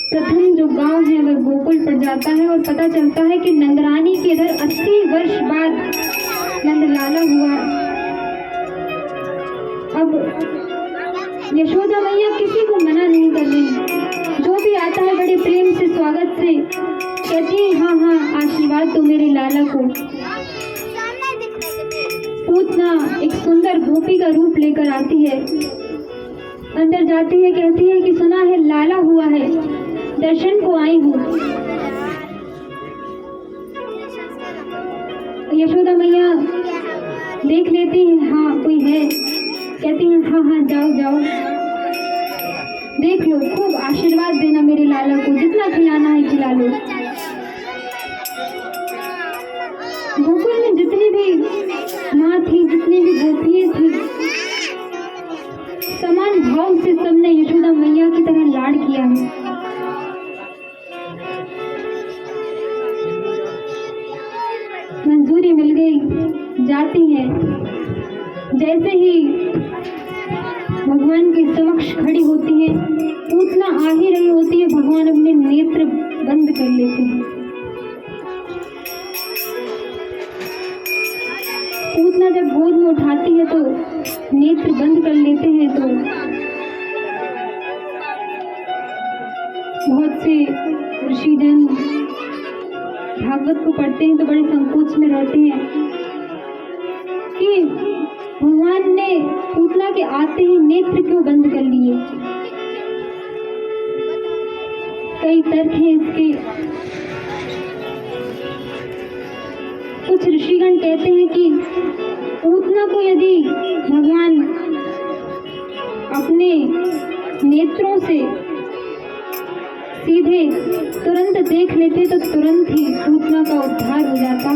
प्रथम जो गांव है वह गोकुल पर जाता है और पता चलता है कि नंदरानी के इधर 80 वर्ष बाद नंदलाला हुआ। अब यशोदा मैया किसी को मना नहीं कर रही, जो भी आता है बड़े प्रेम से स्वागत से कहती है हाँ हाँ आशीर्वाद दो मेरे लाला को। पूतना एक सुंदर गोपी का रूप लेकर आती है, अंदर जाती है, कहती है कि सुना है लाला हुआ है, दर्शन को आई हूँ। यशोदा मैया देख लेती है हाँ कोई है, कहती है हाँ हाँ जाओ जाओ देख लो, खूब आशीर्वाद देना मेरे लाला को, जितना खिलाना है खिला लो। गोकुल में जितनी भी माँ थी, जितनी भी गोपियाँ थी, समान भाव से सबने यशोदा मैया की तरह लाड किया है। मंजूरी मिल गई, जाती है। जैसे ही भगवान के समक्ष खड़ी होती है, पूतना आ ही रही होती है, भगवान अपने नेत्र बंद कर लेते हैं। पूतना जब गोद में उठाती है तो नेत्र बंद कर लेते हैं। तो बहुत से ऋषिजन भागवत को पढ़ते हैं तो बड़े संकोच में रहते हैं कि भगवान ने पूतना के आते ही नेत्र क्यों बंद कर लिए। कई तर्क हैं इसके। कुछ ऋषिगण कहते हैं कि पूतना को यदि भगवान अपने नेत्रों से सीधे तुरंत देख लेते तो तुरंत ही पूतना का उद्धार हो जाता।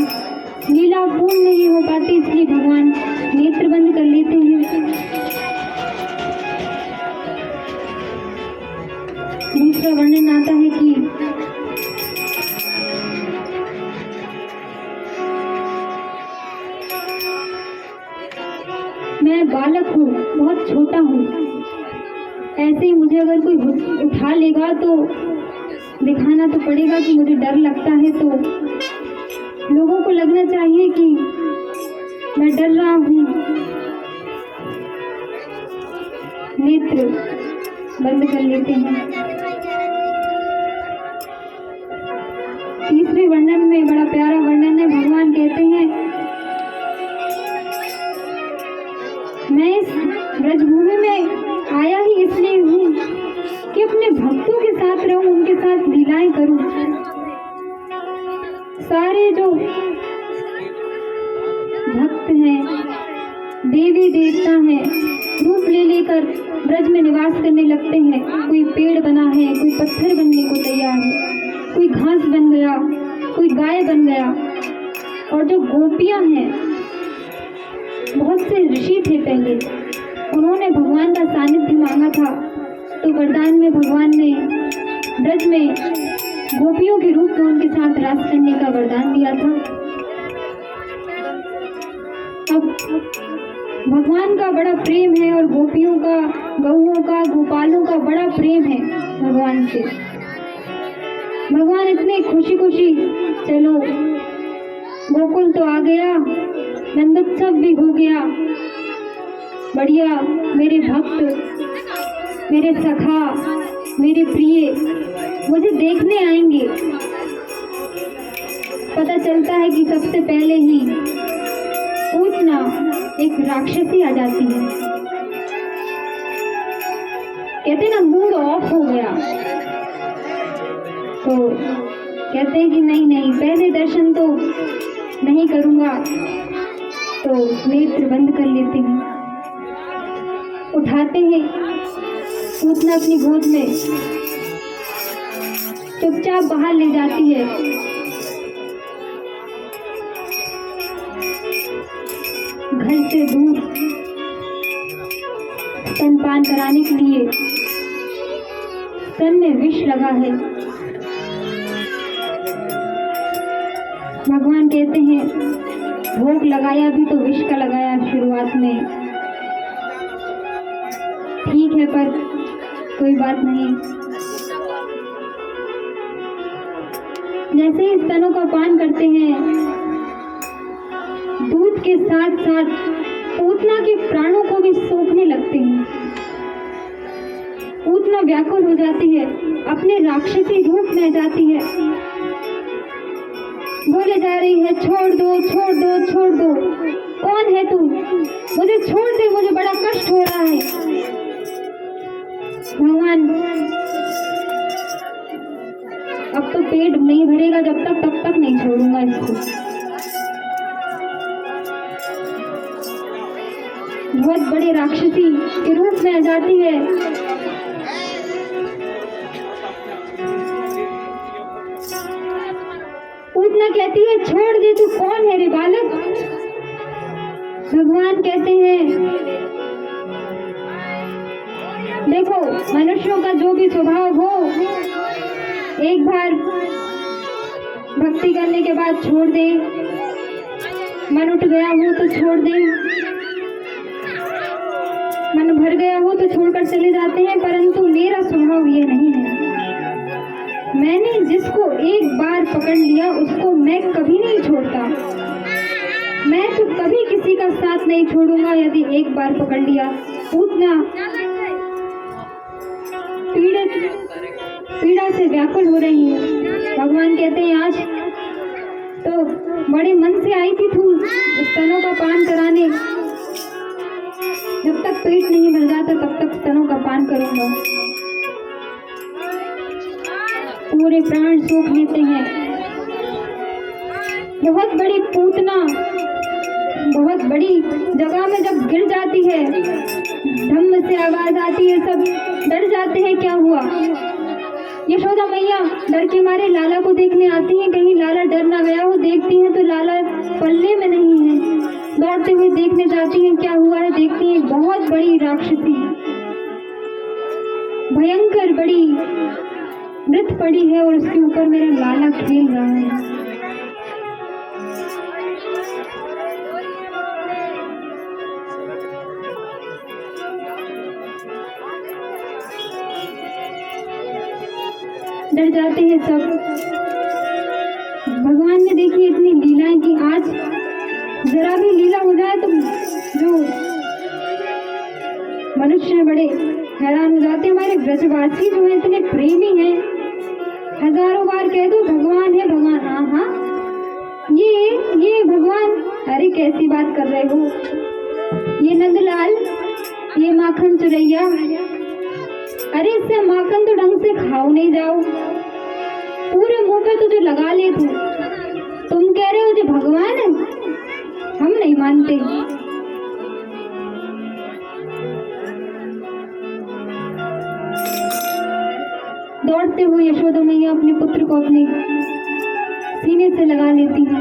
लीला पूर्ण नहीं हो पाती, इसलिए भगवान नेत्र बंद कर लेते हैं। दूसरा वर्णन आता है कि मैं बालक हूँ, बहुत छोटा हूँ, ऐसे ही मुझे अगर कोई उठा लेगा तो दिखाना तो पड़ेगा कि मुझे डर लगता है, तो लोगों को लगना चाहिए कि मैं डर रहा हूँ। नेत्र बंद कर लेते हैं। तीसरे वर्णन में बड़ा प्यारा वर्णन है। भगवान कहते हैं मैं इस ब्रजभूमि में आया ही इसलिए हूँ कि अपने भक्तों के साथ रहूं, उनके साथ लीलाएं करूं। सारे सारे जो भक्त हैं, देवी देवता हैं, रूप ले लेकर ब्रज में निवास करने लगते हैं। कोई पेड़ बना है, कोई पत्थर बनने को तैयार है, कोई घास बन गया, कोई गाय बन गया। और जो गोपियां हैं, बहुत से ऋषि थे पहले, उन्होंने भगवान का सानिध्य मांगा था, तो वरदान में भगवान ने ब्रज में गोपियों के रूप में उनके साथ रास करने का वरदान दिया था। अब भगवान का बड़ा प्रेम है और गोपियों का, गौओं का, गोपालों का बड़ा प्रेम है भगवान से। भगवान इतने खुशी खुशी, चलो गोकुल तो आ गया, नंदोत्सव भी हो गया, बढ़िया, मेरे भक्त, मेरे सखा, मेरे प्रिय मुझे देखने आएंगे। पता चलता है कि सबसे पहले ही पूतना एक राक्षसी आ जाती है। कहते ना मूड ऑफ हो गया, तो कहते हैं कि नहीं नहीं, पहले दर्शन तो नहीं करूंगा, तो नेत्र बंद कर लेते हैं। उठाते हैं पूतना अपनी गोद में, चुपचाप बाहर ले जाती है। घर से दूर स्तनपान कराने के लिए। स्तन में विष लगा है। भगवान कहते हैं भोग लगाया भी तो विष का लगाया शुरुआत में, ठीक है पर कोई बात नहीं। जैसे ही स्तनों का पान करते हैं, दूध के साथ साथ पूतना के प्राणों को भी सोखने लगते हैं। पूतना व्याकुल हो जाती है, अपने राक्षसी रूप में जाती है, बोले जा रही है छोड़ दो छोड़ दो छोड़ दो, कौन है तू, मुझे छोड़ दे, मुझे बड़ा कष्ट हो रहा है। भगवान अब तो पेट नहीं भरेगा जब तक, तब तक नहीं छोड़ूंगा इसको। बहुत बड़े राक्षसी के रूप में आ जाती है। पूतना कहती है छोड़ दे, तू कौन है रे बालक। भगवान कहते हैं देखो, मनुष्यों का जो भी स्वभाव हो, एक बार भक्ति करने के बाद छोड़ दे, मन उठ गया हो तो छोड़ दे, मन भर गया हो तो छोड़कर चले जाते हैं, परंतु मेरा स्वभाव ये नहीं है। मैंने जिसको एक बार पकड़ लिया उसको मैं कभी नहीं छोड़ता। मैं तो कभी किसी का साथ नहीं छोड़ूंगा यदि एक बार पकड़ लिया। पूतना पीड़ा से व्याकुल हो रही है। भगवान कहते हैं आज तो बड़े मन से आई थी तू स्तनों का पान कराने, जब तक पेट नहीं भर जाता तब तक स्तनों का पान करूंगा। पूरे प्राण सोख लेते हैं। बहुत बड़ी पूतना बहुत बड़ी जगह में जब गिर जाती है, धम्म से आवाज आती है, सब डर जाते हैं क्या हुआ। यशोदा मैया डर के मारे लाला को देखने आती हैं, कहीं लाला डर ना गया हो। देखती हैं तो लाला पल्ले में नहीं है। दौड़ते हुए देखने जाती हैं क्या हुआ है। देखती हैं बहुत बड़ी राक्षसी, भयंकर बड़ी मृत पड़ी है और उसके ऊपर मेरा लाला खेल रहा है। डर जाते हैं सब। भगवान ने देखी इतनी लीलाएं कि आज जरा भी लीला हो जाए तो जो मनुष्य हैं बड़े हैरान हो जाते हैं। हमारे ब्रजवासी जो है इतने प्रेमी हैं, हजारों बार कह दो भगवान है भगवान, हाँ हाँ ये भगवान। अरे कैसी बात कर रहे हो, ये नंदलाल, ये माखन चुरैया, अरे इससे माखन तो ढंग से खाओ नहीं जाओ, पूरे मुंह पे तुझे लगा ले तू। तुम कह मानते। दौड़ते हुए यशोदा मैया अपने पुत्र को अपने सीने से लगा लेती है।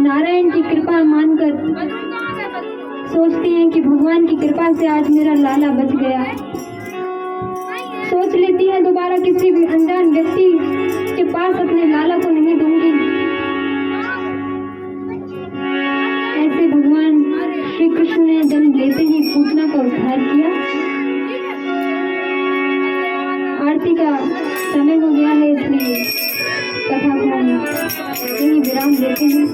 नारायण की कृपा मानकर सोचती हैं कि भगवान की कृपा से आज मेरा लाला बच गया। सोच लेती है दोबारा किसी भी अनजान व्यक्ति के पास अपने लाला को नहीं दूंगी। ऐसे भगवान श्री कृष्ण ने जन्म लेते ही पूतना का उद्धार किया। आरती का समय हो गया है, इसलिए कथा को हम यही विराम देते हैं।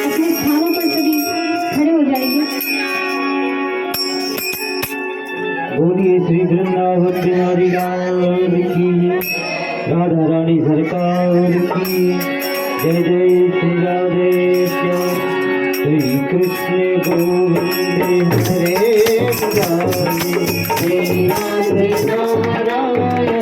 अपने स्थानों पर सभी खड़े हो जाएंगे। बोलिए श्री वृंदावन बिहारी लाल की, राधा रानी सरकार की जय। जय श्री राधे श्याम श्री कृष्ण गोविंद हरे मुरारी, श्री राधे नारायण